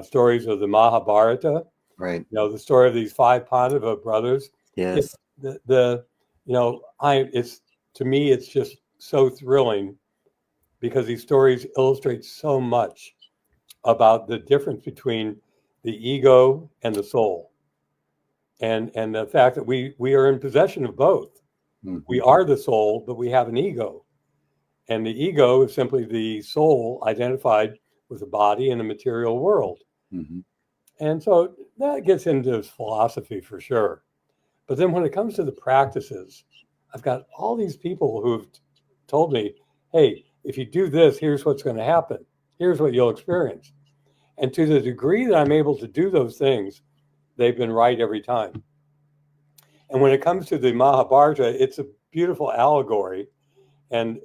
stories of the Mahabharata, right? The story of these 5 Pandava brothers. Yes. It's to me, it's just so thrilling because these stories illustrate so much about the difference between the ego and the soul, and the fact that we are in possession of both. We are the soul, but we have an ego, And the ego is simply the soul identified with the body in the material world. Mm-hmm. And so that gets into philosophy for sure. But then when it comes to the practices, I've got all these people who've told me, hey, if you do this, here's what's going to happen. Here's what you'll experience. And to the degree that I'm able to do those things, they've been right every time. And when it comes to the Mahabharata, it's a beautiful allegory. And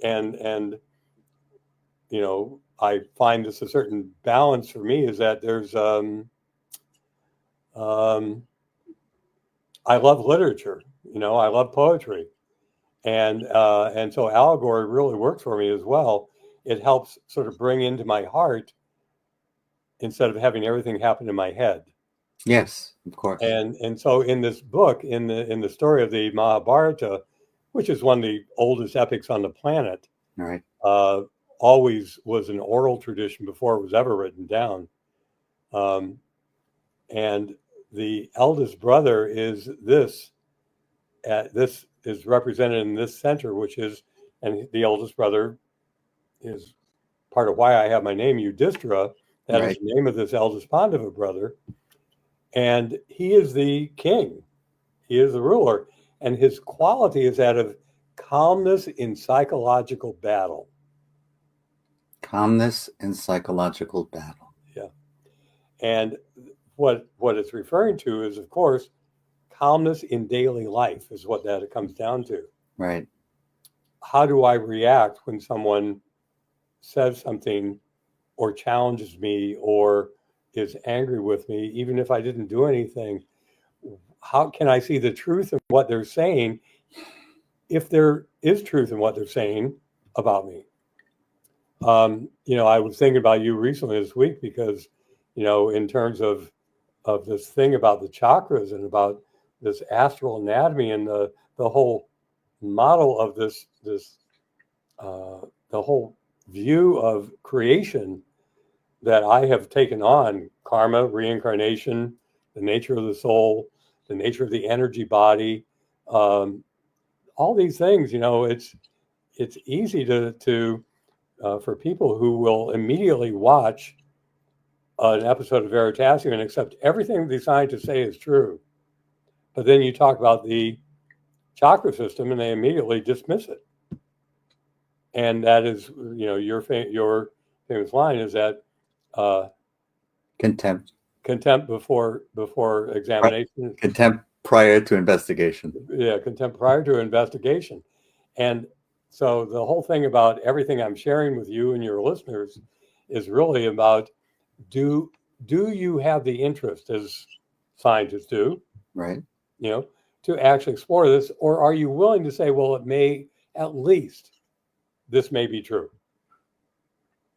you know, I find this a certain balance for me is that there's I love literature, you know, I love poetry. And so allegory really works for me as well. It helps sort of bring into my heart instead of having everything happen in my head. Yes, of course. And so in this book, in the story of the Mahabharata, which is one of the oldest epics on the planet, All right. always was an oral tradition before it was ever written down. And the eldest brother is this is represented in this center, which is, and the eldest brother is part of why I have my name, Yudhishthira. That Right. is the name of this eldest Pandava brother. And he is the king. He is the ruler. And his quality is that of calmness in psychological battle. Calmness in psychological battle. Yeah. And what it's referring to is, of course, calmness in daily life is what that it comes down to. Right. How do I react when someone says something or challenges me or is angry with me, even if I didn't do anything? How can I see the truth in what they're saying, if there is truth in what they're saying about me? You know, I was thinking about you recently this week because, you know, in terms of this thing about the chakras and about this astral anatomy and the whole model of this the whole view of creation that I have taken on: karma, reincarnation, the nature of the soul, the nature of the energy body, all these things. You know, it's easy to for people who will immediately watch an episode of Veritasium and accept everything the scientists say is true, but then you talk about the chakra system and they immediately dismiss it. And that is, you know, your famous line is that Contempt. contempt before examination. Contempt prior to investigation. Yeah, contempt prior to investigation. And so the whole thing about everything I'm sharing with you and your listeners is really about, do you have the interest, as scientists do, Right. you know, to actually explore this, or are you willing to say, well, it may, at least this may be true,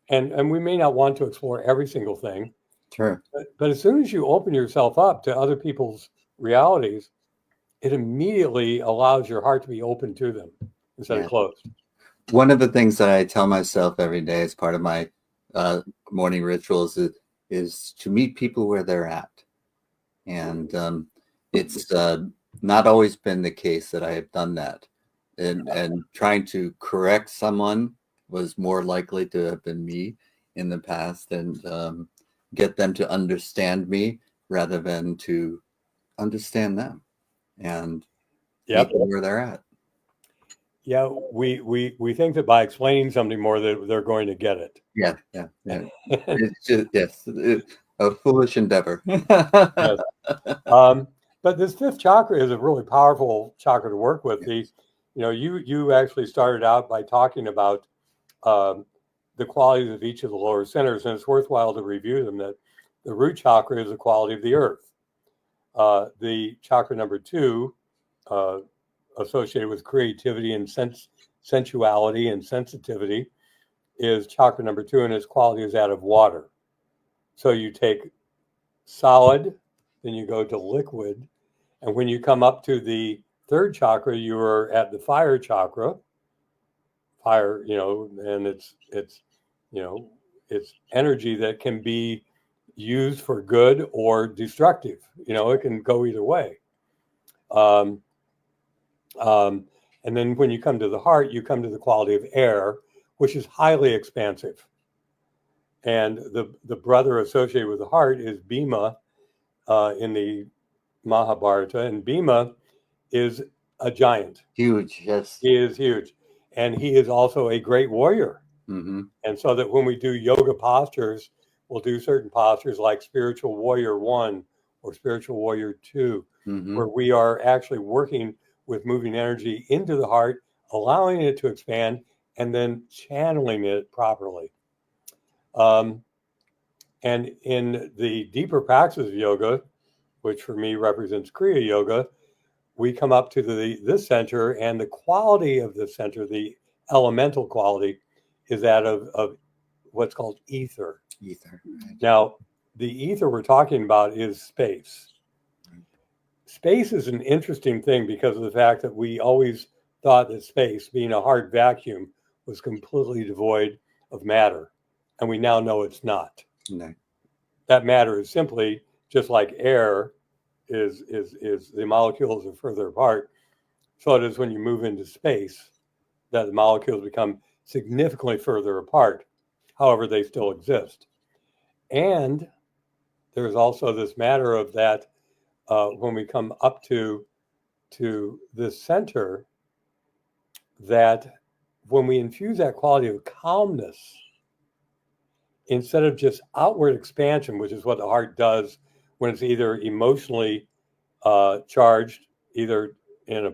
and we may not want to explore every single thing. Sure. But as soon as you open yourself up to other people's realities, it immediately allows your heart to be open to them instead of closed. One of the things that I tell myself every day as part of my morning rituals is to meet people where they're at. And it's not always been the case that I have done that. And trying to correct someone was more likely to have been me in the past, and get them to understand me rather than to understand them, and meet them where they're at. Yeah, we think that by explaining something more that they're going to get it. Yeah. It's just, a foolish endeavor. Yes. But this fifth chakra is a really powerful chakra to work with. You know, you actually started out by talking about the qualities of each of the lower centers, and it's worthwhile to review them. That the root chakra is the quality of the earth. The chakra number 2, associated with creativity and sensuality and sensitivity, is chakra number 2, and its quality is that of water. So you take solid, then you go to liquid, and when you come up to the third chakra, you are at the fire chakra. Fire, you know, and it's you know, it's energy that can be used for good or destructive. You know, it can go either way. And then when you come to the heart, you come to the quality of air, which is highly expansive. And the brother associated with the heart is Bhima in the Mahabharata. And Bhima is a giant. Huge, yes. He is huge. And he is also a great warrior. Mm-hmm. And so that when we do yoga postures, we'll do certain postures like Spiritual Warrior 1 or Spiritual Warrior 2, where we are actually working with moving energy into the heart, allowing it to expand, and then channeling it properly. And in the deeper practices of yoga, which for me represents Kriya Yoga, we come up to this center, and the quality of the center, the elemental quality, is that of what's called ether. Ether. Right. Now, the ether we're talking about is space. Space is an interesting thing because of the fact that we always thought that space, being a hard vacuum, was completely devoid of matter. And we now know it's not. No. That matter is simply just like air is the molecules are further apart. So it is when you move into space that the molecules become significantly further apart. However, they still exist. And there's also this matter of that when we come up to this center, that when we infuse that quality of calmness, instead of just outward expansion, which is what the heart does when it's either emotionally charged, either in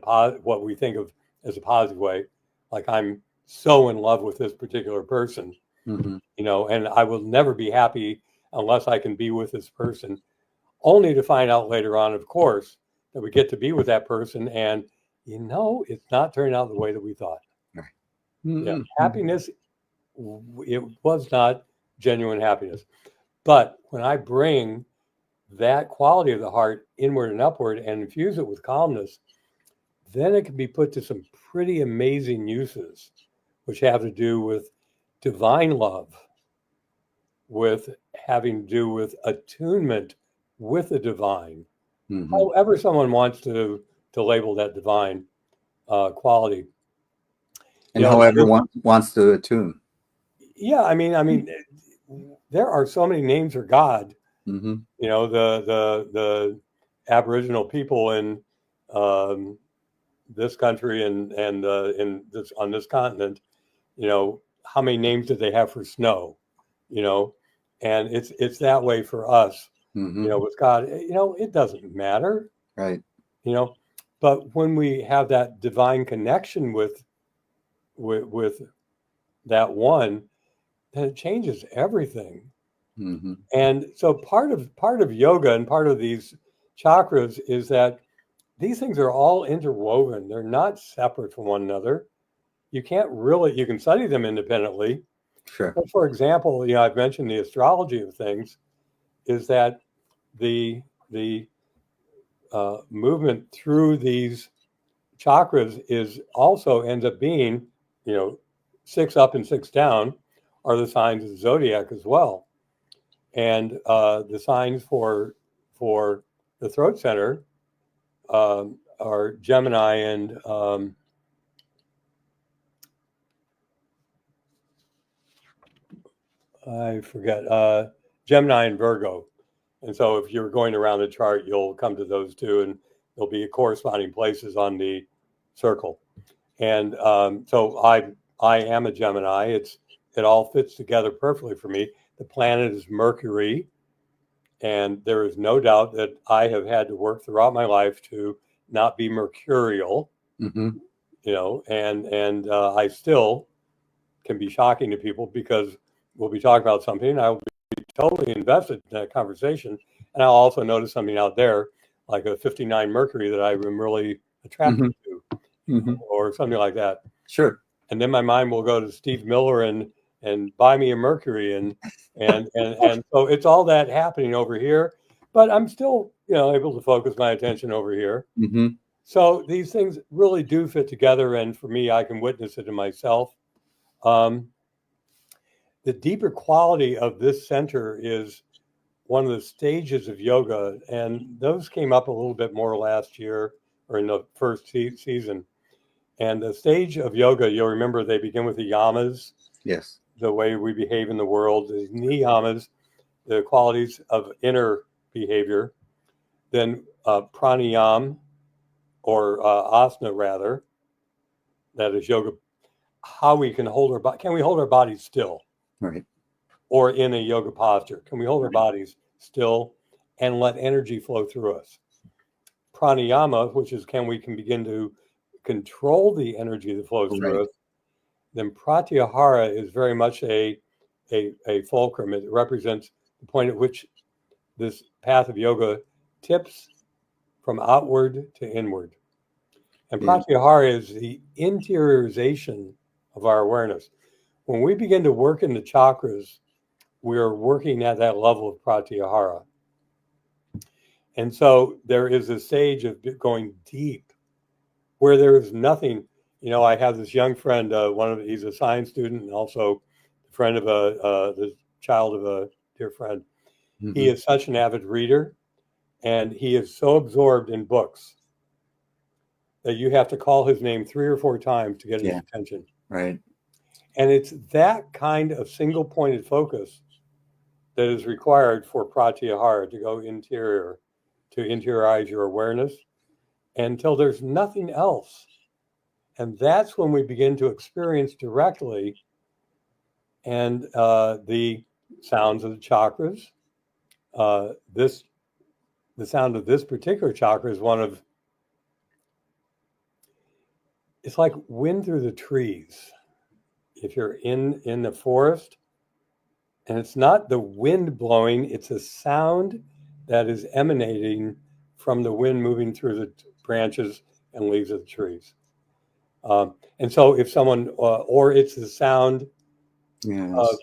what we think of as a positive way, like I'm so in love with this particular person, and I will never be happy unless I can be with this person, only to find out later on, of course, that we get to be with that person and, it's not turning out the way that we thought. Right. Yeah, happiness, it was not genuine happiness. But when I bring that quality of the heart inward and upward and infuse it with calmness, then it can be put to some pretty amazing uses, which have to do with divine love, with having to do with attunement with the divine, however someone wants to label that divine quality. And however wants to attune. Yeah, I mean, there are so many names for God. The Aboriginal people in this country and in this on this continent, how many names did they have for snow? And it's that way for us. With God, it doesn't matter, right? But when we have that divine connection with that one, then it changes everything. And so part of yoga and part of these chakras is that these things are all interwoven. They're not separate from one another. You can study them independently. Sure. But for example, I've mentioned the astrology of things is that the movement through these chakras is also ends up being, 6 up and 6 down are the signs of the zodiac as well. And the signs for the throat center are Gemini and I forget, Gemini and Virgo. And so if you're going around the chart, you'll come to those two and there'll be corresponding places on the circle. And so I am a Gemini. It all fits together perfectly for me. The planet is Mercury. And there is no doubt that I have had to work throughout my life to not be mercurial, and I still can be shocking to people because we'll be talking about something and I'll be totally invested in that conversation. And I'll also notice something out there, like a 59 Mercury that I am really attracted to, or something like that. Sure. And then my mind will go to Steve Miller and buy me a Mercury and so it's all that happening over here, but I'm still able to focus my attention over here. So these things really do fit together, and for me, I can witness it in myself. The deeper quality of this center is one of the stages of yoga, and those came up a little bit more last year or in the first season. And the stage of yoga, you'll remember they begin with the yamas. Yes. the way we behave in the world, the niyamas, the qualities of inner behavior. Then pranayam, or asana rather, that is yoga. How we can hold our body? Can we hold our bodies still, Right. or in a yoga posture? Can we hold our Right. bodies still and let energy flow through us? Pranayama, which is can begin to control the energy that flows Right. through us. Then pratyahara is very much a fulcrum. It represents the point at which this path of yoga tips from outward to inward. And Yeah. pratyahara is the interiorization of our awareness. When we begin to work in the chakras, we are working at that level of pratyahara. And so there is a stage of going deep where there is nothing. I have this young friend, he's a science student and also the friend of the child of a dear friend. Mm-hmm. He is such an avid reader, and he is so absorbed in books that you have to call his name 3 or 4 times to get his attention. Right. And it's that kind of single pointed focus that is required for pratyahara to go interior, to interiorize your awareness until there's nothing else. And that's when we begin to experience directly and the sounds of the chakras. The sound of this particular chakra is it's like wind through the trees. If you're in the forest, and it's not the wind blowing, it's a sound that is emanating from the wind moving through the branches and leaves of the trees. And so if someone, or it's the sound Yes. of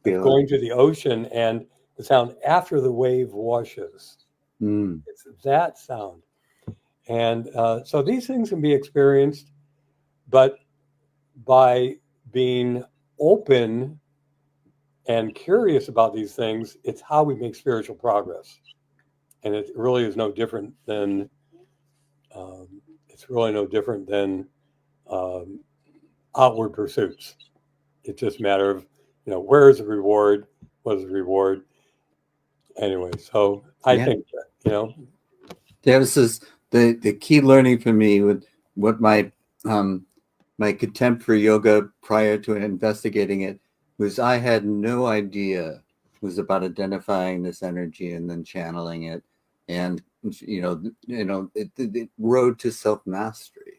going to the ocean and the sound after the wave washes. It's that sound. And so these things can be experienced, but by being open and curious about these things, it's how we make spiritual progress. And it really is no different than outward pursuits. It's just a matter of, where is the reward? What is the reward? Anyway, so I think that, Yeah, this is the key learning for me with what my my contempt for yoga prior to investigating it was I had no idea it was about identifying this energy and then channeling it, and it road to self mastery,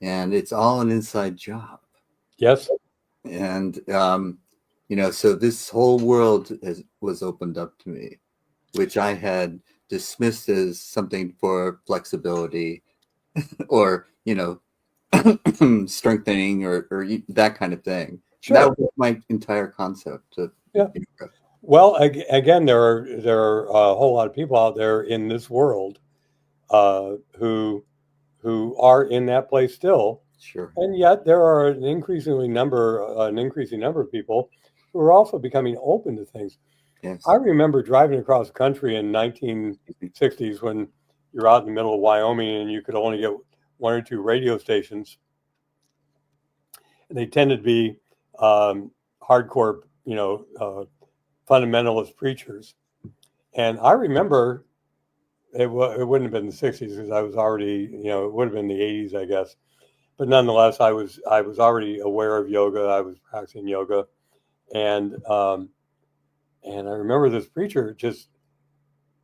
and it's all an inside job. Yes. And so this whole world was opened up to me, which I had dismissed as something for flexibility or strengthening or that kind of thing. Sure. That was my entire concept of yoga. Well, again, there are a whole lot of people out there in this world who are in that place still. Sure. And yet there are an increasing number of people who are also becoming open to things. Yes. I remember driving across the country in 1960s when you're out in the middle of Wyoming and you could only get 1 or 2 radio stations. And they tended to be hardcore, fundamentalist preachers. And I remember it wouldn't have been the 60s because I was already, it would have been the 80s, I guess. But nonetheless, I was already aware of yoga. I was practicing yoga, and I remember this preacher just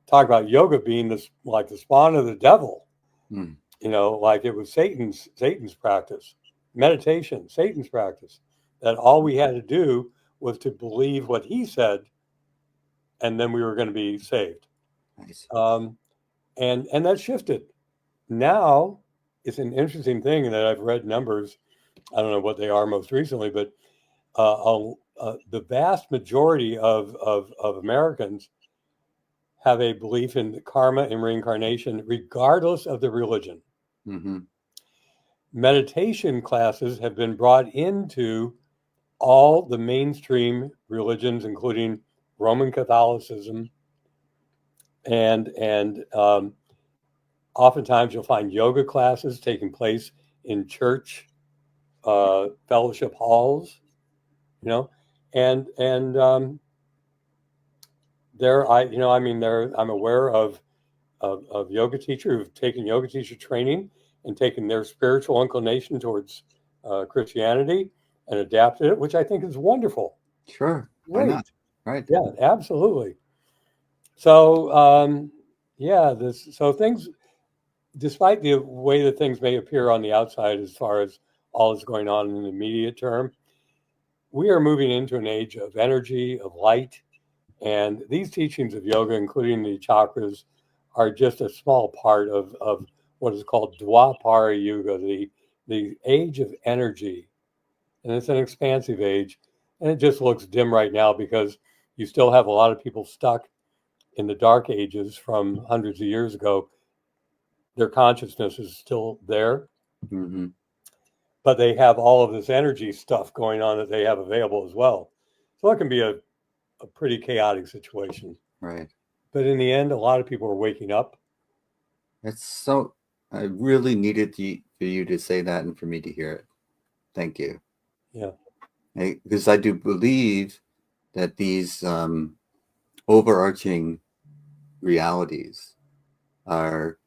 talk about yoga being like the spawn of the devil. Like it was Satan's practice, meditation, Satan's practice. That all we had to do was to believe what he said, and then we were going to be saved. Nice. And that shifted. Now it's an interesting thing that I've read numbers. I don't know what they are most recently, but the vast majority of Americans have a belief in karma and reincarnation, regardless of the religion. Mm-hmm. Meditation classes have been brought into all the mainstream religions, including Roman Catholicism, and oftentimes you'll find yoga classes taking place in church fellowship halls. you know, and I'm aware of yoga teachers who've taken yoga teacher training and taken their spiritual inclination towards Christianity and adapted it, which I think is wonderful. Sure. Why Great. not? Right. Yeah, absolutely. So, so things, despite the way that things may appear on the outside as far as all that's going on in the immediate term, we are moving into an age of energy, of light, and these teachings of yoga, including the chakras, are just a small part of what is called Dwapara Yuga, the age of energy. And it's an expansive age. And it just looks dim right now because you still have a lot of people stuck in the dark ages from hundreds of years ago. Their consciousness is still there, Mm-hmm. but they have all of this energy stuff going on that they have available as well. So it can be a pretty chaotic situation. Right. But in the end, a lot of people are waking up. It's so, I really needed for you to say that and for me to hear it. Thank you. Yeah. Because I do believe that these overarching realities are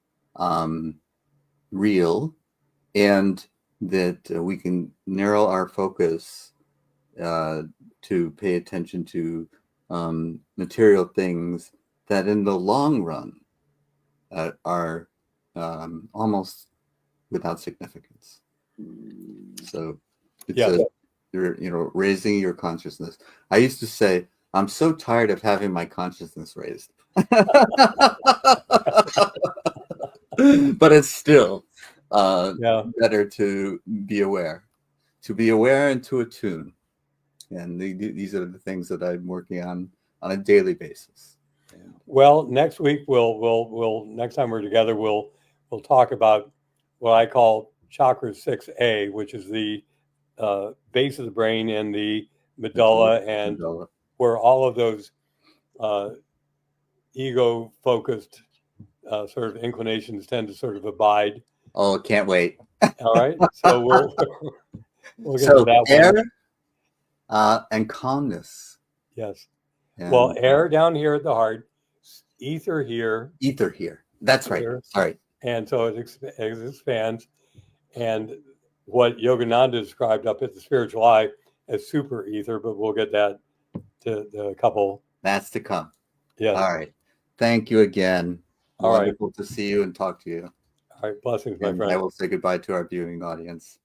real, and that we can narrow our focus to pay attention to material things that in the long run are almost without significance. So it's you're raising your consciousness. I used to say, I'm so tired of having my consciousness raised. But it's still better to be aware and to attune. And these are the things that I'm working on a daily basis. Well, next week we'll next time we're together we'll talk about what I call chakra 6A, which is the base of the brain and the medulla, and where all of those ego focused sort of inclinations tend to sort of abide. Oh, can't wait. All right. So we'll get to that air, one. And calmness. Yes. And, well, air down here at the heart, ether here. Ether here. That's right. Here. Sorry. And so it expands. And what Yogananda described up at the spiritual eye as super ether, but we'll get that to the couple. That's to come. Yes. All right. Thank you again. All Wonderful right. to see you and talk to you. All right. Blessings, my friend. I will say goodbye to our viewing audience.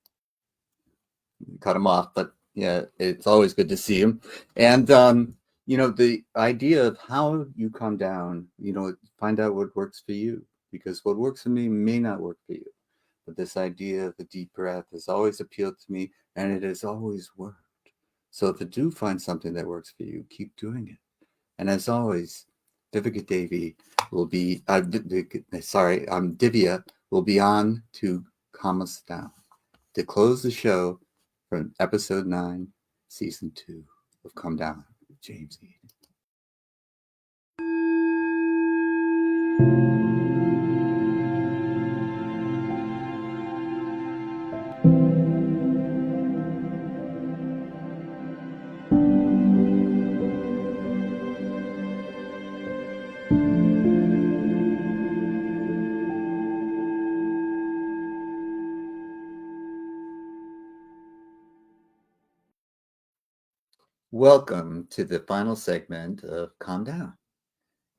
Cut him off, but yeah, it's always good to see him. And, the idea of how you calm down, find out what works for you, because what works for me may not work for you. But this idea of the deep breath has always appealed to me, and it has always worked. So if you do find something that works for you, keep doing it. And as always, Divya Devi will be, Divya will be on to calm us down, to close the show from episode 9, season 2 of Calm Down with James Eade. Welcome to the final segment of Calm Down.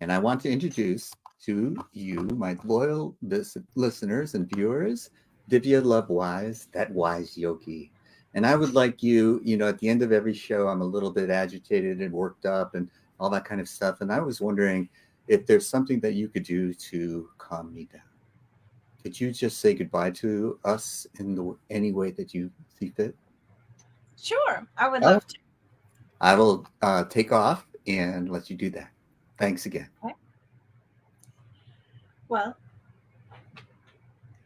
And I want to introduce to you, my loyal listeners and viewers, Divya Lovewise, that wise yogi. And I would like you, at the end of every show, I'm a little bit agitated and worked up and all that kind of stuff. And I was wondering if there's something that you could do to calm me down. Could you just say goodbye to us in any way that you see fit? Sure, I would love to. I will take off and let you do that. Thanks again. Okay. Well,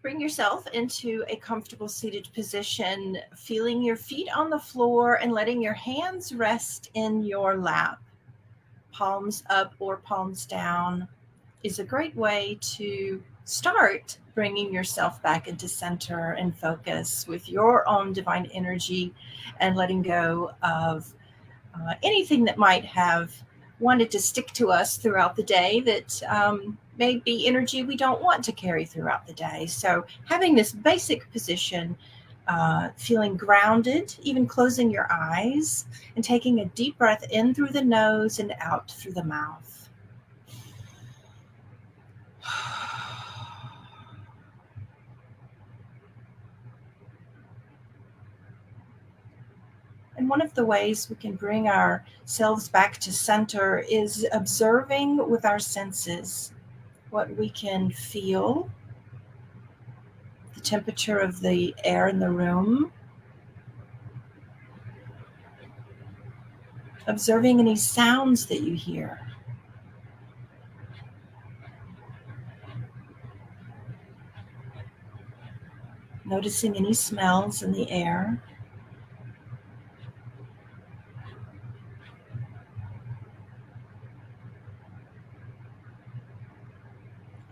bring yourself into a comfortable seated position, feeling your feet on the floor and letting your hands rest in your lap, palms up or palms down. is a great way to start bringing yourself back into center and focus with your own divine energy and letting go of anything that might have wanted to stick to us throughout the day that may be energy we don't want to carry throughout the day. So having this basic position, feeling grounded, even closing your eyes and taking a deep breath in through the nose and out through the mouth. And one of the ways we can bring ourselves back to center is observing with our senses what we can feel, the temperature of the air in the room, observing any sounds that you hear. Noticing any smells in the air.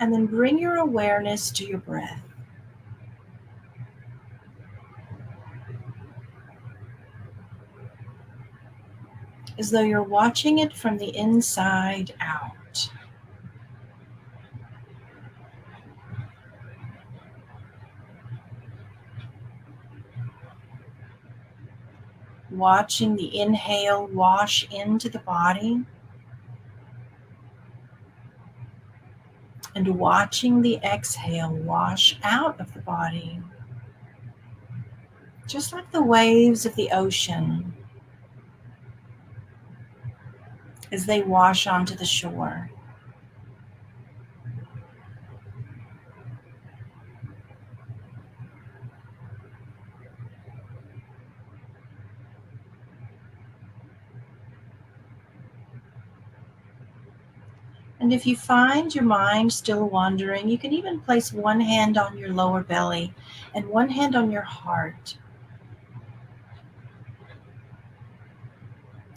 And then bring your awareness to your breath. As though you're watching it from the inside out. Watching the inhale wash into the body. And watching the exhale wash out of the body. Just like the waves of the ocean as they wash onto the shore. And if you find your mind still wandering, you can even place one hand on your lower belly and one hand on your heart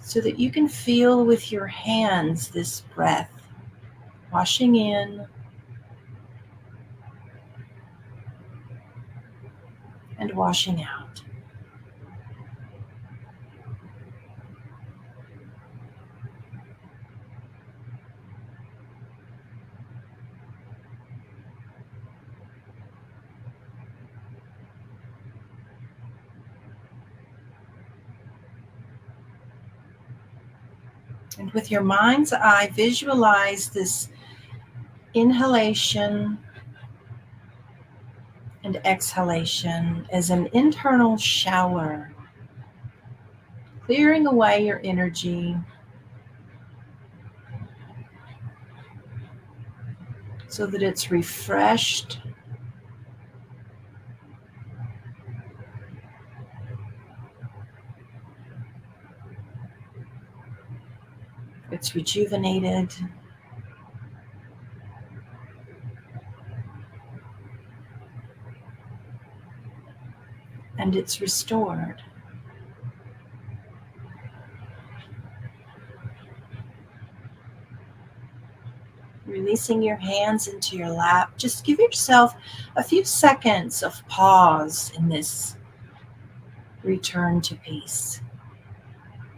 so that you can feel with your hands this breath washing in and washing out. And with your mind's eye, visualize this inhalation and exhalation as an internal shower, clearing away your energy so that it's refreshed, it's rejuvenated, and it's restored. Releasing your hands into your lap, just give yourself a few seconds of pause in this return to peace,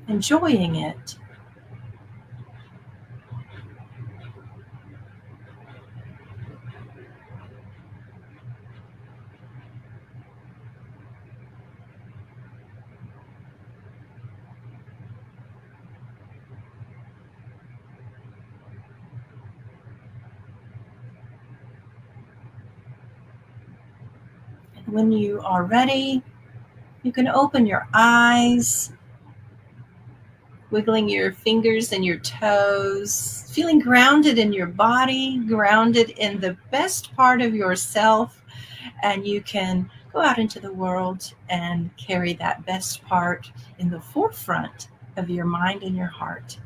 enjoying it. And when you are ready, you can open your eyes, wiggling your fingers and your toes, feeling grounded in your body, grounded in the best part of yourself, and you can go out into the world and carry that best part in the forefront of your mind and your heart.